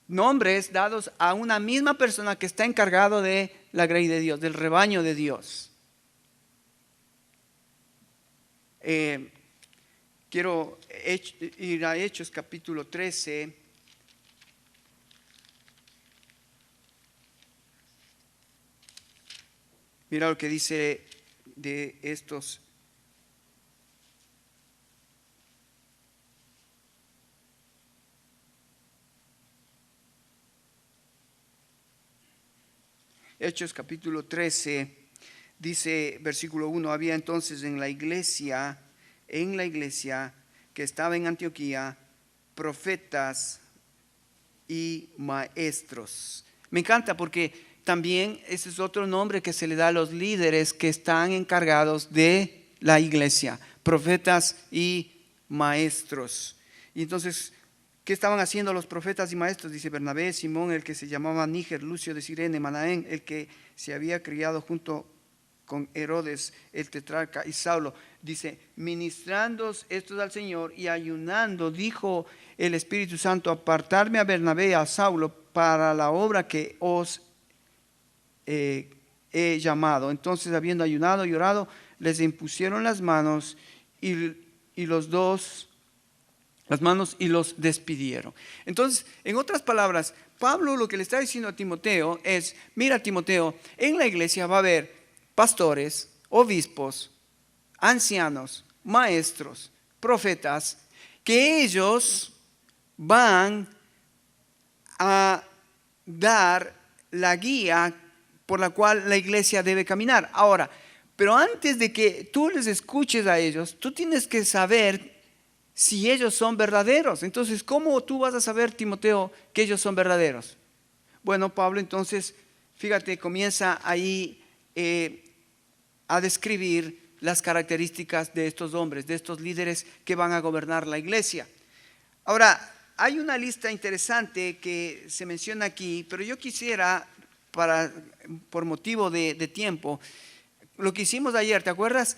nombres dados a una misma persona que está encargado de la grey de Dios, del rebaño de Dios. Quiero ir a Hechos capítulo 13. Mira lo que dice de estos. Hechos capítulo 13, dice versículo 1, había entonces en la iglesia que estaba en Antioquía, profetas y maestros. Me encanta porque también ese es otro nombre que se le da a los líderes que están encargados de la iglesia, profetas y maestros. Y entonces, ¿qué estaban haciendo los profetas y maestros? Dice Bernabé, Simón, el que se llamaba Níger, Lucio de Cirene, Manaén, el que se había criado junto con Herodes, el tetrarca, y Saulo. Dice, ministrando estos al Señor y ayunando, dijo el Espíritu Santo, apartarme a Bernabé y a Saulo para la obra que os he llamado. Entonces, habiendo ayunado y orado, les impusieron las manos y los despidieron. Entonces, en otras palabras, Pablo lo que le está diciendo a Timoteo es, mira Timoteo, en la iglesia va a haber pastores, obispos, ancianos, maestros, profetas, que ellos van a dar la guía por la cual la iglesia debe caminar. Ahora, pero antes de que tú les escuches a ellos, tú tienes que saber si ellos son verdaderos. Entonces, ¿cómo tú vas a saber, Timoteo, que ellos son verdaderos? Bueno, Pablo entonces, fíjate, comienza ahí a describir las características de estos hombres, de estos líderes que van a gobernar la iglesia. Ahora, hay una lista interesante que se menciona aquí, pero yo quisiera, por motivo de tiempo, lo que hicimos ayer, ¿te acuerdas?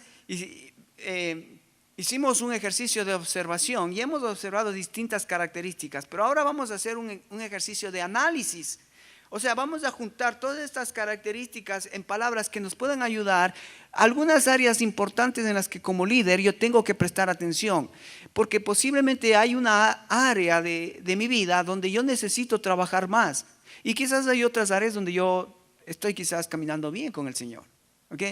Hicimos un ejercicio de observación y hemos observado distintas características, pero ahora vamos a hacer un ejercicio de análisis. O sea, vamos a juntar todas estas características en palabras que nos puedan ayudar a algunas áreas importantes en las que como líder yo tengo que prestar atención, porque posiblemente hay una área de mi vida donde yo necesito trabajar más y quizás hay otras áreas donde yo estoy quizás caminando bien con el Señor. ¿Ok?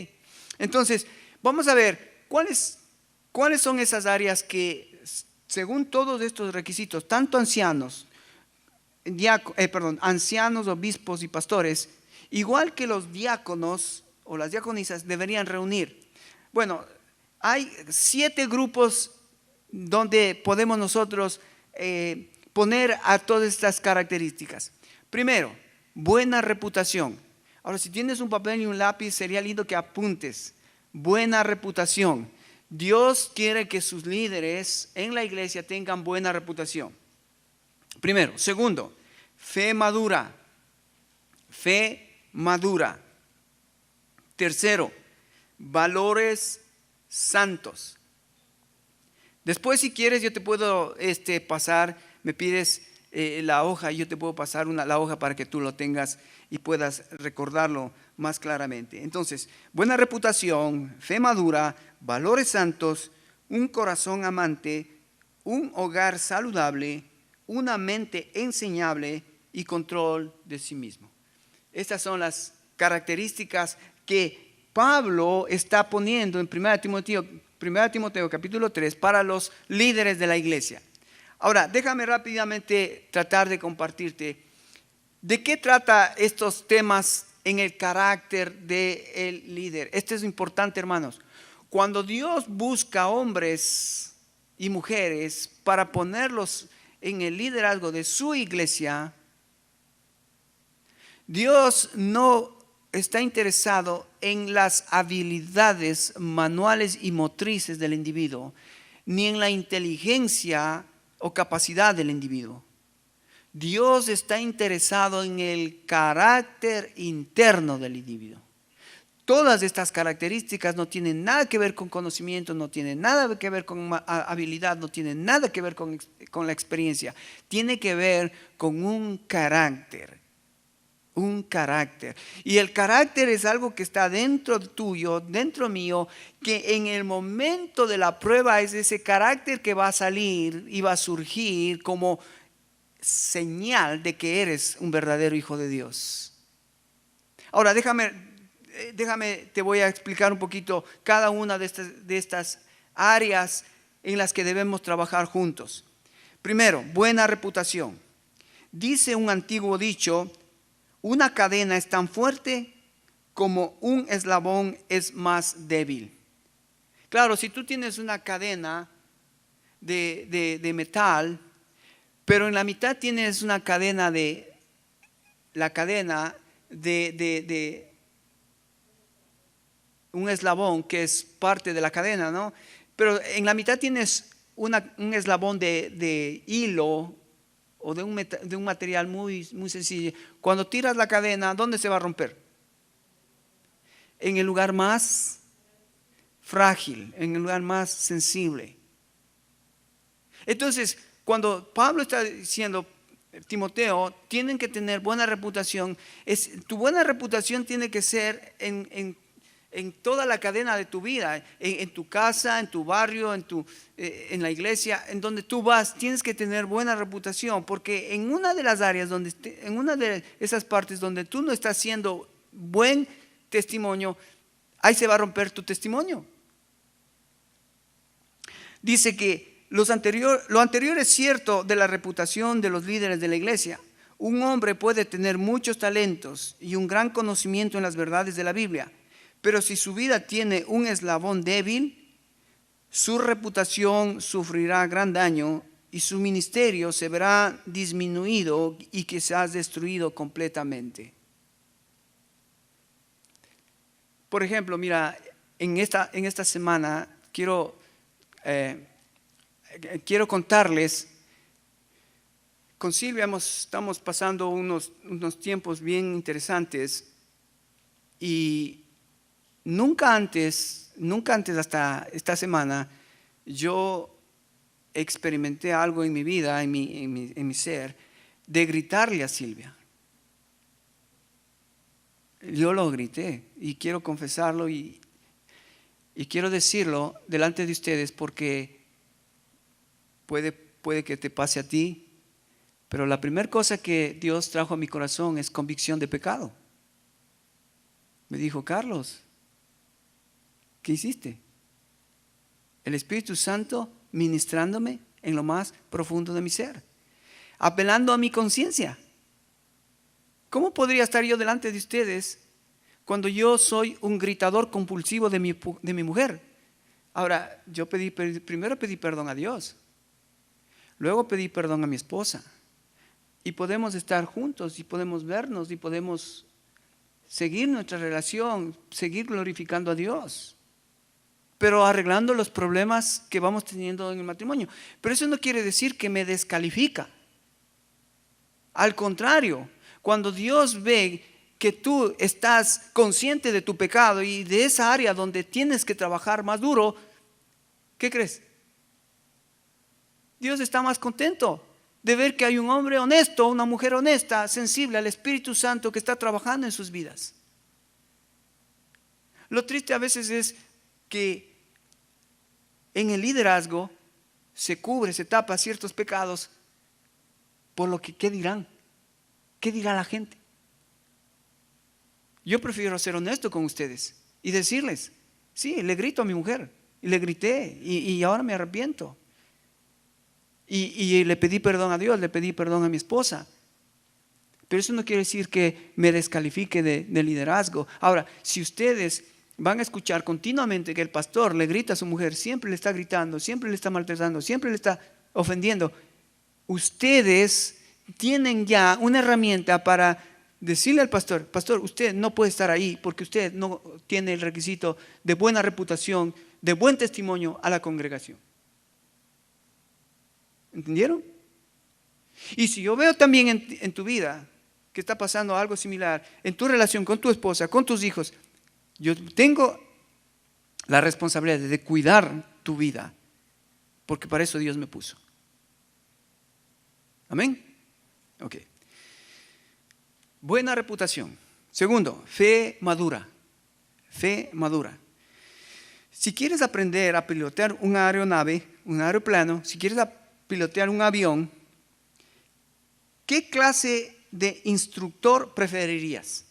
Entonces, vamos a ver cuáles son esas áreas que, según todos estos requisitos, tanto ancianos, obispos y pastores, igual que los diáconos o las diaconisas, deberían reunir. Bueno, hay 7 grupos donde podemos nosotros poner a todas estas características. Primero, buena reputación. Ahora, si tienes un papel y un lápiz, sería lindo que apuntes. Buena reputación. Dios quiere que sus líderes en la iglesia tengan buena reputación. Primero. Segundo, fe madura. Fe madura. Tercero, valores santos. Después, si quieres, yo te puedo pasar, me pides la hoja, y yo te puedo pasar la hoja para que tú lo tengas y puedas recordarlo más claramente. Entonces, buena reputación, fe madura, valores santos, un corazón amante, un hogar saludable, una mente enseñable y control de sí mismo. Estas son las características que Pablo está poniendo en 1 Timoteo capítulo 3 para los líderes de la iglesia. Ahora, déjame rápidamente tratar de compartirte de qué trata estos temas en el carácter del líder. Esto es importante, hermanos. Cuando Dios busca hombres y mujeres para ponerlos en el liderazgo de su iglesia, Dios no está interesado en las habilidades manuales y motrices del individuo, ni en la inteligencia o capacidad del individuo. Dios está interesado en el carácter interno del individuo. Todas estas características no tienen nada que ver con conocimiento, no tienen nada que ver con habilidad, no tienen nada que ver con la experiencia. Tiene que ver con un carácter. Un carácter. Y el carácter es algo que está dentro tuyo, dentro mío, que en el momento de la prueba es ese carácter que va a salir y va a surgir como señal de que eres un verdadero hijo de Dios. Ahora déjame, te voy a explicar un poquito cada una de estas áreas en las que debemos trabajar juntos. Primero, buena reputación. Dice un antiguo dicho: una cadena es tan fuerte como un eslabón es más débil. Claro, si tú tienes una cadena de metal, pero en la mitad tienes una cadena de un eslabón que es parte de la cadena, ¿no? Pero en la mitad tienes un eslabón de hilo o de un material muy, muy sencillo. Cuando tiras la cadena, ¿dónde se va a romper? En el lugar más frágil, en el lugar más sensible. Entonces, cuando Pablo está diciendo, Timoteo, tienen que tener buena reputación, tu buena reputación tiene que ser en toda la cadena de tu vida, en tu casa, en tu barrio, en la iglesia, en donde tú vas, tienes que tener buena reputación, porque en una de las áreas, en una de esas partes donde tú no estás haciendo buen testimonio, ahí se va a romper tu testimonio. Dice que lo anterior es cierto de la reputación de los líderes de la iglesia. Un hombre puede tener muchos talentos y un gran conocimiento en las verdades de la Biblia, pero si su vida tiene un eslabón débil, su reputación sufrirá gran daño y su ministerio se verá disminuido y quizás destruido completamente. Por ejemplo, mira, en esta semana quiero contarles, con Silvia estamos pasando unos tiempos bien interesantes y nunca antes hasta esta semana yo experimenté algo en mi vida, en mi ser, de gritarle a Silvia. Yo lo grité y quiero confesarlo y quiero decirlo delante de ustedes porque puede que te pase a ti, pero la primera cosa que Dios trajo a mi corazón es convicción de pecado. Me dijo: Carlos, ¿qué hiciste? El Espíritu Santo ministrándome en lo más profundo de mi ser, apelando a mi conciencia. ¿Cómo podría estar yo delante de ustedes cuando yo soy un gritador compulsivo de mi mujer? Ahora, yo primero pedí perdón a Dios, luego pedí perdón a mi esposa, y podemos estar juntos y podemos vernos y podemos seguir nuestra relación, seguir glorificando a Dios, pero arreglando los problemas que vamos teniendo en el matrimonio. Pero eso no quiere decir que me descalifica. Al contrario, cuando Dios ve que tú estás consciente de tu pecado y de esa área donde tienes que trabajar más duro, ¿qué crees? Dios está más contento de ver que hay un hombre honesto, una mujer honesta, sensible al Espíritu Santo que está trabajando en sus vidas. Lo triste a veces es que en el liderazgo se tapa ciertos pecados por lo que, ¿qué dirán? ¿Qué dirá la gente? Yo prefiero ser honesto con ustedes y decirles: sí, le grito a mi mujer y le grité y ahora me arrepiento. y le pedí perdón a Dios, le pedí perdón a mi esposa. Pero eso no quiere decir que me descalifique de liderazgo. Ahora, si ustedes van a escuchar continuamente que el pastor le grita a su mujer, siempre le está gritando, siempre le está maltratando, siempre le está ofendiendo, ustedes tienen ya una herramienta para decirle al pastor: pastor, usted no puede estar ahí porque usted no tiene el requisito de buena reputación, de buen testimonio a la congregación. ¿Entendieron? Y si yo veo también en tu vida que está pasando algo similar, en tu relación con tu esposa, con tus hijos, yo tengo la responsabilidad de cuidar tu vida, porque para eso Dios me puso. Amén. Ok. Buena reputación. Segundo, fe madura. Fe madura. Si quieres aprender a pilotear una aeronave, un aeroplano, si quieres pilotear un avión, ¿qué clase de instructor preferirías?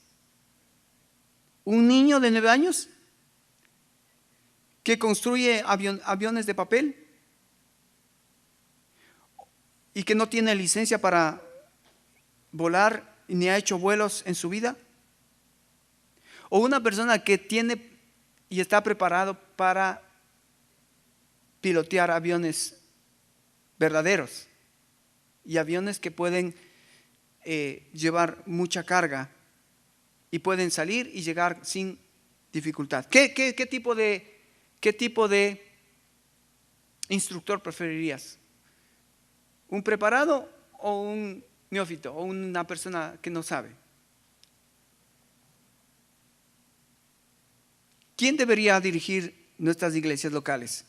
¿Un niño de 9 años que construye aviones de papel y que no tiene licencia para volar ni ha hecho vuelos en su vida? ¿O una persona que tiene y está preparado para pilotear aviones verdaderos y aviones que pueden llevar mucha carga y pueden salir y llegar sin dificultad? ¿Qué tipo de instructor preferirías? ¿Un preparado o un neófito o una persona que no sabe? ¿Quién debería dirigir nuestras iglesias locales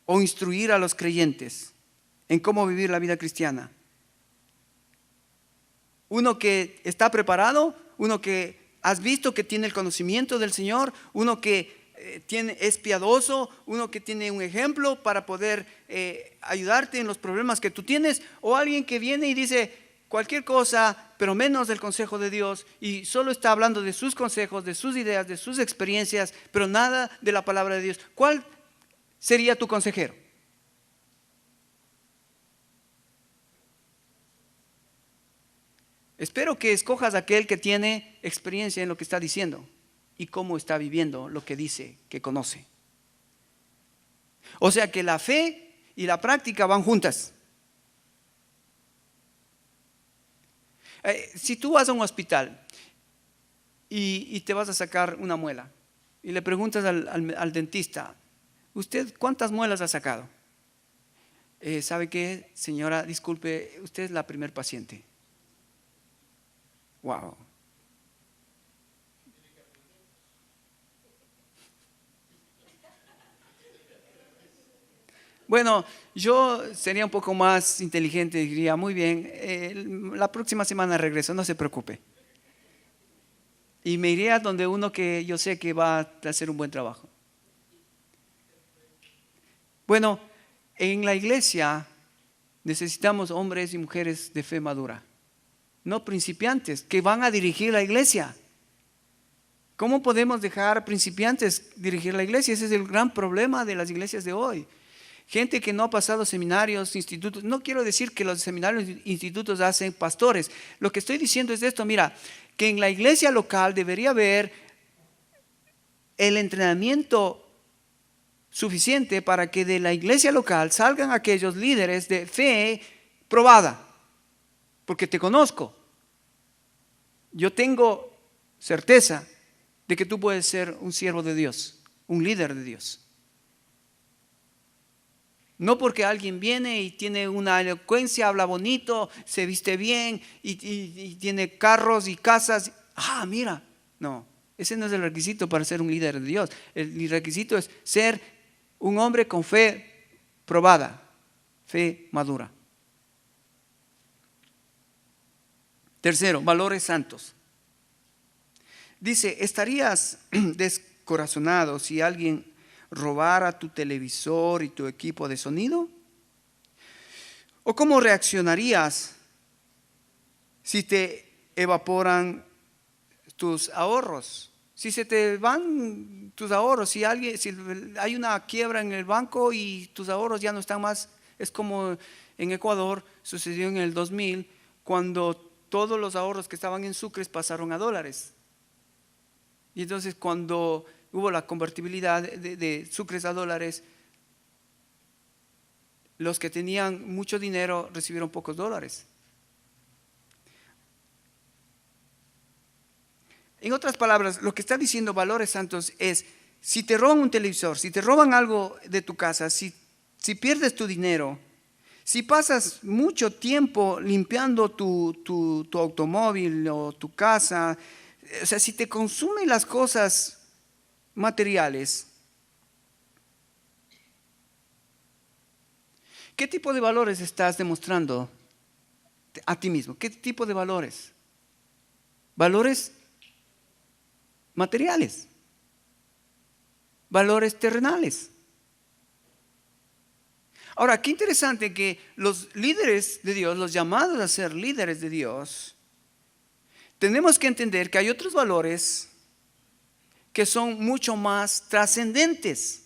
o instruir a los creyentes en cómo vivir la vida cristiana? ¿Uno que está preparado? ¿Uno que has visto que tiene el conocimiento del Señor? ¿Uno que es piadoso? ¿Uno que tiene un ejemplo para poder ayudarte en los problemas que tú tienes? ¿O alguien que viene y dice cualquier cosa, pero menos del consejo de Dios, y solo está hablando de sus consejos, de sus ideas, de sus experiencias, pero nada de la palabra de Dios? ¿Cuál sería tu consejero? Espero que escojas aquel que tiene experiencia en lo que está diciendo y cómo está viviendo lo que dice que conoce. O sea que la fe y la práctica van juntas. Si tú vas a un hospital y te vas a sacar una muela y le preguntas al dentista: ¿usted cuántas muelas ha sacado? ¿Sabe qué, señora? Disculpe, usted es la primer paciente. Wow. Bueno, yo sería un poco más inteligente y diría: muy bien, la próxima semana regreso, no se preocupe. Y me iría donde uno que yo sé que va a hacer un buen trabajo. Bueno, en la iglesia necesitamos hombres y mujeres de fe madura, no principiantes que van a dirigir la iglesia. ¿Cómo podemos dejar principiantes dirigir la iglesia? Ese es el gran problema de las iglesias de hoy. Gente que no ha pasado seminarios, institutos. No quiero decir que los seminarios e institutos hacen pastores. Lo que estoy diciendo es esto: mira, que en la iglesia local debería haber el entrenamiento suficiente para que de la iglesia local salgan aquellos líderes de fe probada. Porque te conozco. Yo tengo certeza de que tú puedes ser un siervo de Dios, un líder de Dios. No porque alguien viene y tiene una elocuencia, habla bonito, se viste bien y tiene carros y casas. Mira, no, ese no es el requisito para ser un líder de Dios. El requisito es ser un hombre con fe probada, fe madura. Tercero, valores santos. Dice: ¿estarías descorazonado si alguien robara tu televisor y tu equipo de sonido? ¿O cómo reaccionarías si te evaporan tus ahorros? Si se te van tus ahorros, si hay una quiebra en el banco y tus ahorros ya no están más Es como en Ecuador sucedió en el 2000, cuando todos los ahorros que estaban en sucres pasaron a dólares. Y entonces cuando hubo la convertibilidad de sucres a dólares, los que tenían mucho dinero recibieron pocos dólares. En otras palabras, lo que está diciendo Valores Santos es: si te roban un televisor, si te roban algo de tu casa, si pierdes tu dinero, si pasas mucho tiempo limpiando tu automóvil o tu casa, o sea, si te consumen las cosas materiales, ¿qué tipo de valores estás demostrando a ti mismo? ¿Qué tipo de valores? Valores materiales, valores terrenales. Ahora, qué interesante que los líderes de Dios, los llamados a ser líderes de Dios, tenemos que entender que hay otros valores que son mucho más trascendentes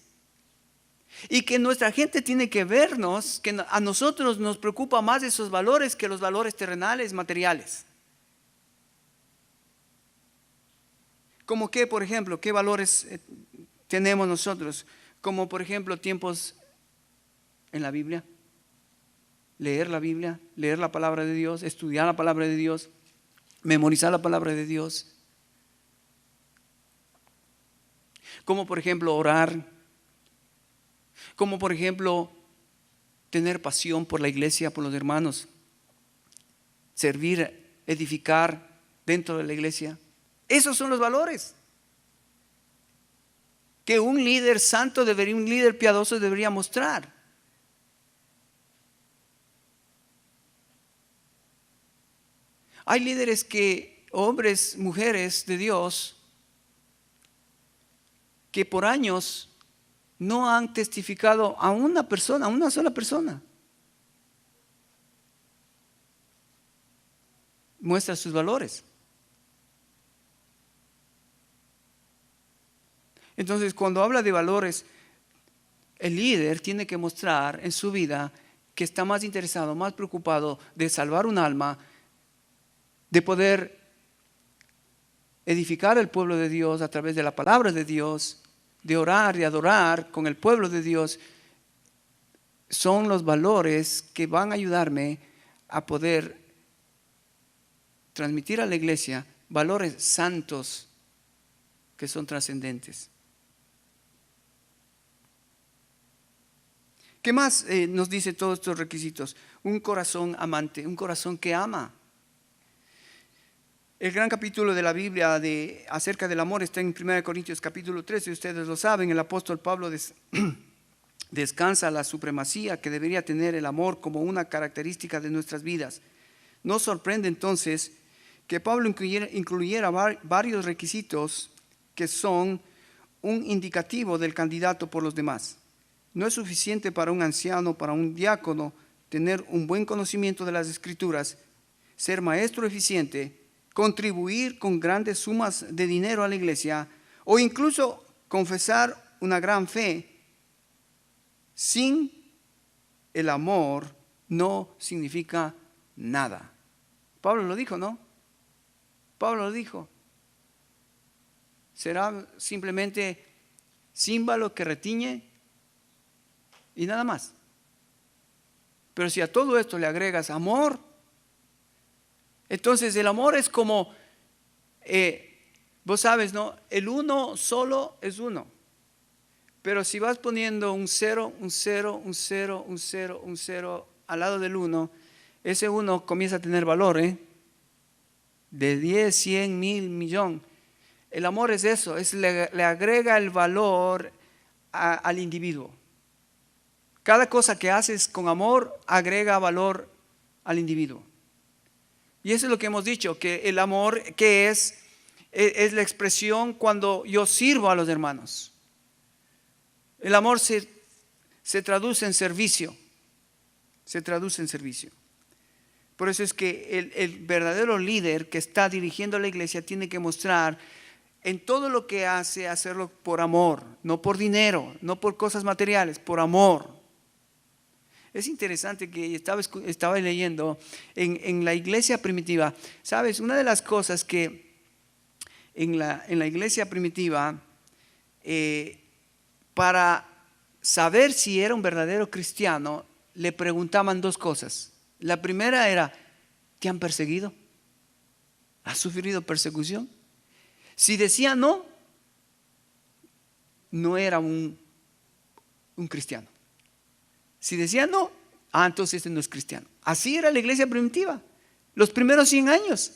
y que nuestra gente tiene que vernos, que a nosotros nos preocupa más esos valores que los valores terrenales, materiales. Como que, por ejemplo, ¿qué valores tenemos nosotros? Como por ejemplo tiempos en la Biblia, leer la palabra de Dios, estudiar la palabra de Dios, memorizar la palabra de Dios. Como por ejemplo orar, como por ejemplo tener pasión por la iglesia, por los hermanos, servir, edificar dentro de la iglesia. Esos son los valores que un líder santo un líder piadoso debería mostrar. Hay líderes hombres, mujeres de Dios, que por años no han testificado a una persona, a una sola persona. Muestra sus valores. Entonces, cuando habla de valores, el líder tiene que mostrar en su vida que está más interesado, más preocupado de salvar un alma, de poder edificar el pueblo de Dios a través de la palabra de Dios, de orar y adorar con el pueblo de Dios. Son los valores que van a ayudarme a poder transmitir a la iglesia valores santos que son trascendentes. ¿Qué más nos dice todos estos requisitos? Un corazón amante, un corazón que ama. El gran capítulo de la Biblia acerca del amor está en 1 Corintios capítulo 13, ustedes lo saben. El apóstol Pablo descansa la supremacía que debería tener el amor como una característica de nuestras vidas. No sorprende entonces que Pablo incluyera varios requisitos que son un indicativo del candidato por los demás. No es suficiente para un anciano, para un diácono, tener un buen conocimiento de las Escrituras, ser maestro eficiente, contribuir con grandes sumas de dinero a la iglesia o incluso confesar una gran fe. Sin el amor no significa nada. Pablo lo dijo, ¿no? Pablo lo dijo. Será simplemente címbalo que retiñe y nada más. Pero si a todo esto le agregas amor, entonces el amor es como, vos sabes, ¿no? El uno solo es uno. Pero si vas poniendo un cero, un cero, un cero, un cero, un cero al lado del uno, ese uno comienza a tener valor, de 10, 100, 1000, millón. El amor es eso, le agrega el valor al individuo. Cada cosa que haces con amor agrega valor al individuo. Y eso es lo que hemos dicho, que el amor que es la expresión cuando yo sirvo a los hermanos. El amor se traduce en servicio. Se traduce en servicio. Por eso es que el verdadero líder que está dirigiendo la iglesia tiene que mostrar en todo lo que hace, hacerlo por amor, no por dinero, no por cosas materiales, por amor. Es interesante que estaba leyendo en la iglesia primitiva. ¿Sabes? Una de las cosas que en la iglesia primitiva, para saber si era un verdadero cristiano, le preguntaban dos cosas. La primera era, ¿te han perseguido? ¿Has sufrido persecución? Si decía no, no era un cristiano. Si decía no, entonces este no es cristiano. Así era la iglesia primitiva. Los primeros 100 años.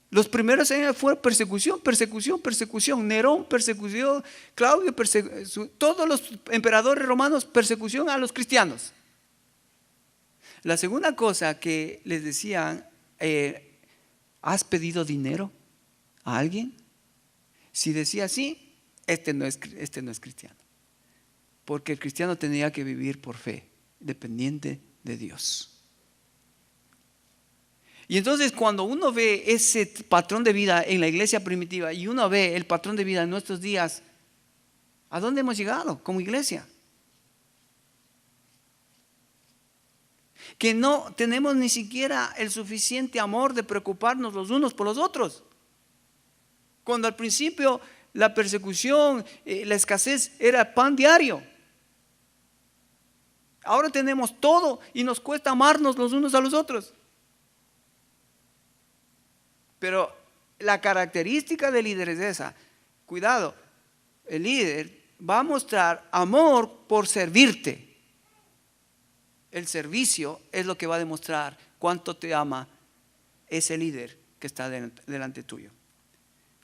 Los primeros años fue persecución, persecución, persecución. Nerón, persecución. Claudio, persecución. Todos los emperadores romanos, persecución a los cristianos. La segunda cosa que les decían, ¿has pedido dinero a alguien? Si decía sí, este no es cristiano. Porque el cristiano tenía que vivir por fe, dependiente de Dios. Y entonces cuando uno ve ese patrón de vida en la iglesia primitiva y uno ve el patrón de vida en nuestros días, ¿a dónde hemos llegado como iglesia? Que no tenemos ni siquiera el suficiente amor de preocuparnos los unos por los otros. Cuando al principio la persecución, la escasez era pan diario. Ahora tenemos todo y nos cuesta amarnos los unos a los otros. Pero la característica del líder es esa. Cuidado, el líder va a mostrar amor por servirte. El servicio es lo que va a demostrar cuánto te ama ese líder que está delante tuyo.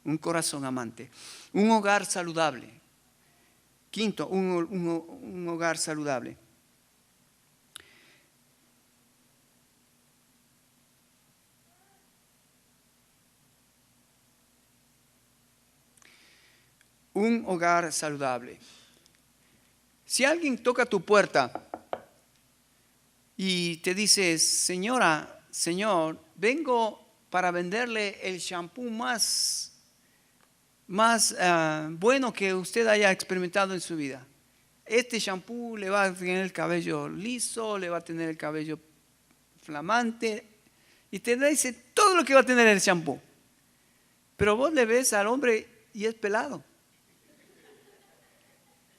Un corazón amante. Un hogar saludable. Quinto, un hogar saludable. Un hogar saludable. Si alguien toca tu puerta y te dice, señora, señor, vengo para venderle el shampoo más bueno que usted haya experimentado en su vida. Este shampoo le va a tener el cabello liso, le va a tener el cabello flamante y te dice todo lo que va a tener el shampoo. Pero vos le ves al hombre y es pelado.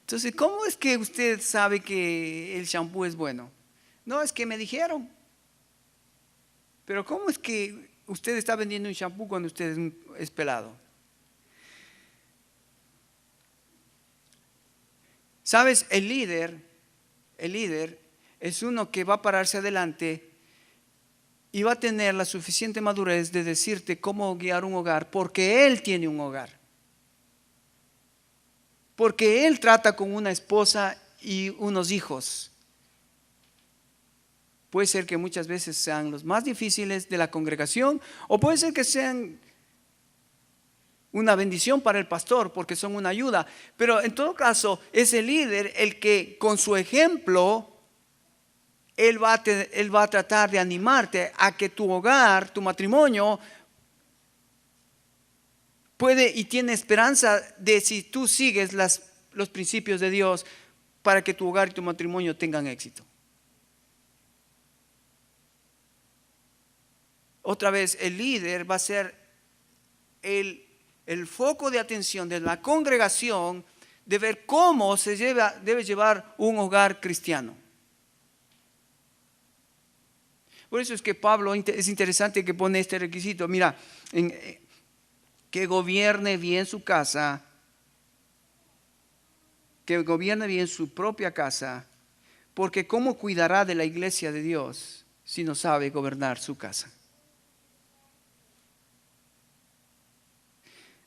Entonces, ¿cómo es que usted sabe que el shampoo es bueno? No, es que me dijeron. Pero ¿cómo es que usted está vendiendo un shampoo cuando usted es pelado? ¿Sabes? El líder es uno que va a pararse adelante y va a tener la suficiente madurez de decirte cómo guiar un hogar, porque él tiene un hogar. Porque él trata con una esposa y unos hijos. Puede ser que muchas veces sean los más difíciles de la congregación, o puede ser que sean una bendición para el pastor porque son una ayuda. Pero en todo caso es el líder el que con su ejemplo él va a tratar de animarte a que tu hogar, tu matrimonio puede y tiene esperanza de, si tú sigues los principios de Dios, para que tu hogar y tu matrimonio tengan éxito. Otra vez, el líder va a ser el foco de atención de la congregación, de ver cómo debe llevar un hogar cristiano. Por eso es que Pablo es interesante que pone este requisito. Mira, que gobierne bien su casa, que gobierne bien su propia casa, porque ¿cómo cuidará de la iglesia de Dios si no sabe gobernar su casa?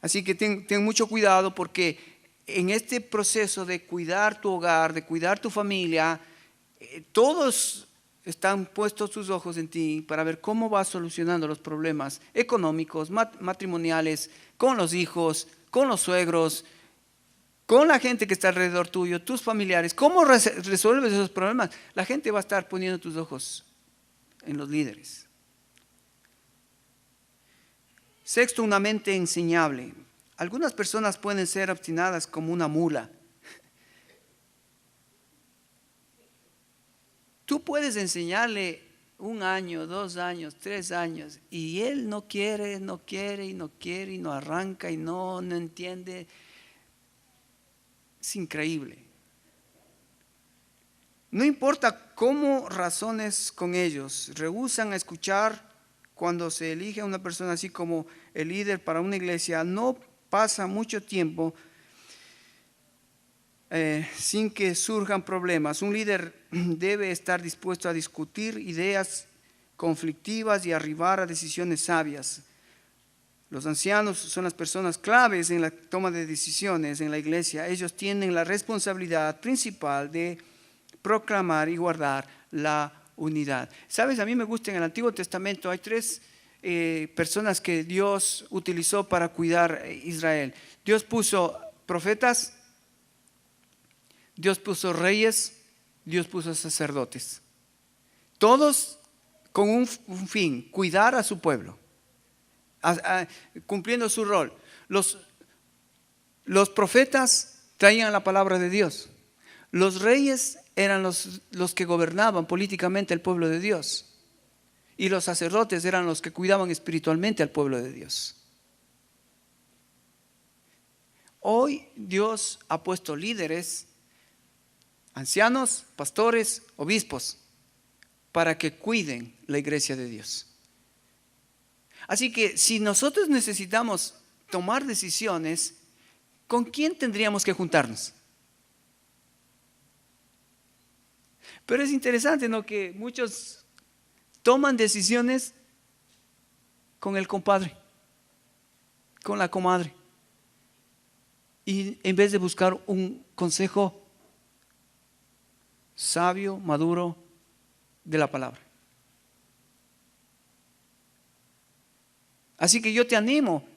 Así que ten mucho cuidado, porque en este proceso de cuidar tu hogar, de cuidar tu familia, todos están puestos sus ojos en ti para ver cómo vas solucionando los problemas económicos, matrimoniales, con los hijos, con los suegros, con la gente que está alrededor tuyo, tus familiares. ¿Cómo resuelves esos problemas? La gente va a estar poniendo tus ojos en los líderes. Sexto, una mente enseñable. Algunas personas pueden ser obstinadas como una mula. Tú puedes enseñarle 1 año, 2 años, 3 años, y él no quiere y no arranca y no entiende. Es increíble. No importa cómo razones con ellos, rehúsan a escuchar. Cuando se elige a una persona así como el líder para una iglesia, no pasa mucho tiempo sin que surjan problemas. Un líder debe estar dispuesto a discutir ideas conflictivas y arribar a decisiones sabias. Los ancianos son las personas claves en la toma de decisiones en la iglesia. Ellos tienen la responsabilidad principal de proclamar y guardar la unidad. Sabes, a mí me gusta en el Antiguo Testamento, hay 3 personas que Dios utilizó para cuidar a Israel. Dios puso profetas, Dios puso reyes, Dios puso sacerdotes. Todos con un fin, cuidar a su pueblo, cumpliendo su rol. Los profetas traían la palabra de Dios. Los reyes eran los que gobernaban políticamente el pueblo de Dios. Y los sacerdotes eran los que cuidaban espiritualmente al pueblo de Dios. Hoy Dios ha puesto líderes, ancianos, pastores, obispos, para que cuiden la iglesia de Dios. Así que si nosotros necesitamos tomar decisiones, ¿con quién tendríamos que juntarnos? Pero es interesante, ¿no?, que muchos toman decisiones con el compadre, con la comadre, y en vez de buscar un consejo sabio, maduro de la palabra. Así que yo te animo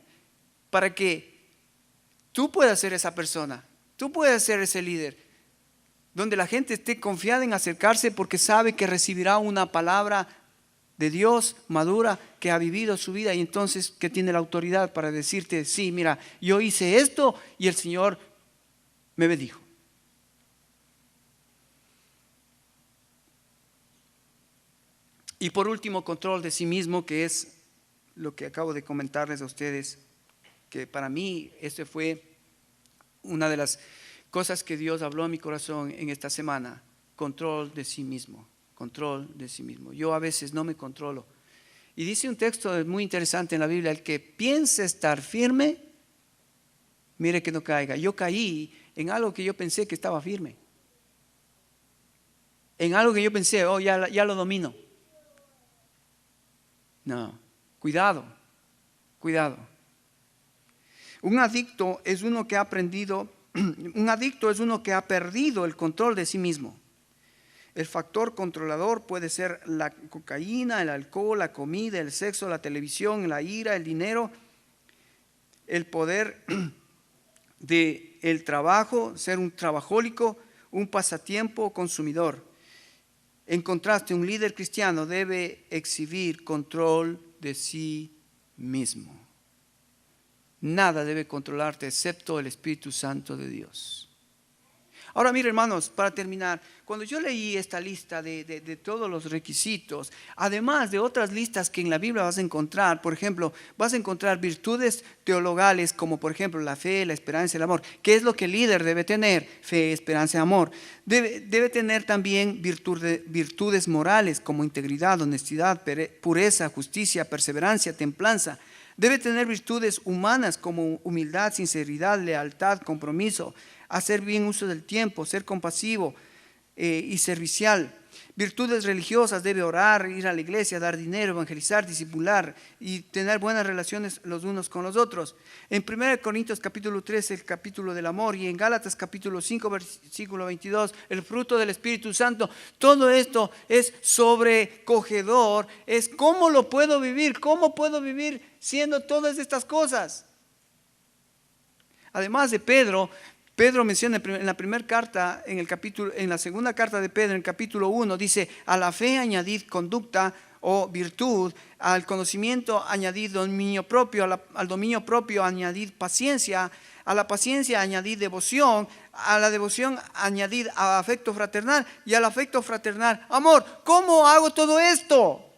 para que tú puedas ser esa persona, tú puedas ser ese líder, donde la gente esté confiada en acercarse porque sabe que recibirá una palabra de Dios madura, que ha vivido su vida y entonces que tiene la autoridad para decirte: sí, mira, yo hice esto y el Señor me bendijo. Y por último, control de sí mismo, que es lo que acabo de comentarles a ustedes, que para mí este fue una de las cosas que Dios habló a mi corazón en esta semana. Control de sí mismo, control de sí mismo. Yo a veces no me controlo. Y dice un texto muy interesante en la Biblia: el que piense estar firme, mire que no caiga. Yo caí en algo que yo pensé que estaba firme, en algo que yo pensé, oh, ya lo domino. No, cuidado. Un adicto es uno que ha perdido el control de sí mismo. El factor controlador puede ser la cocaína, el alcohol, la comida, el sexo, la televisión, la ira, el dinero, el poder del trabajo, ser un trabajólico, un pasatiempo consumidor. En contraste, un líder cristiano debe exhibir control de sí mismo. Nada debe controlarte excepto el Espíritu Santo de Dios. Ahora, mire, hermanos, para terminar, cuando yo leí esta lista de todos los requisitos, además de otras listas que en la Biblia vas a encontrar, por ejemplo, vas a encontrar virtudes teologales como por ejemplo la fe, la esperanza y el amor. ¿Qué es lo que el líder debe tener? Fe, esperanza y amor. Debe tener también virtudes morales como integridad, honestidad, pureza, justicia, perseverancia, templanza. Debe tener virtudes humanas como humildad, sinceridad, lealtad, compromiso, hacer bien uso del tiempo, ser compasivo y servicial. Virtudes religiosas: debe orar, ir a la iglesia, dar dinero, evangelizar, discipular y tener buenas relaciones los unos con los otros. En 1 Corintios capítulo 3, el capítulo del amor, y en Gálatas capítulo 5, versículo 22, el fruto del Espíritu Santo. Todo esto es sobrecogedor. Es cómo lo puedo vivir, cómo puedo vivir siendo todas estas cosas. Además de Pedro menciona en la primera carta, en la segunda carta de Pedro, en el capítulo 1, dice: a la fe añadid conducta o virtud, al conocimiento añadid dominio propio, al dominio propio añadid paciencia, a la paciencia añadid devoción, a la devoción añadid afecto fraternal y al afecto fraternal amor. ¿Cómo hago todo esto?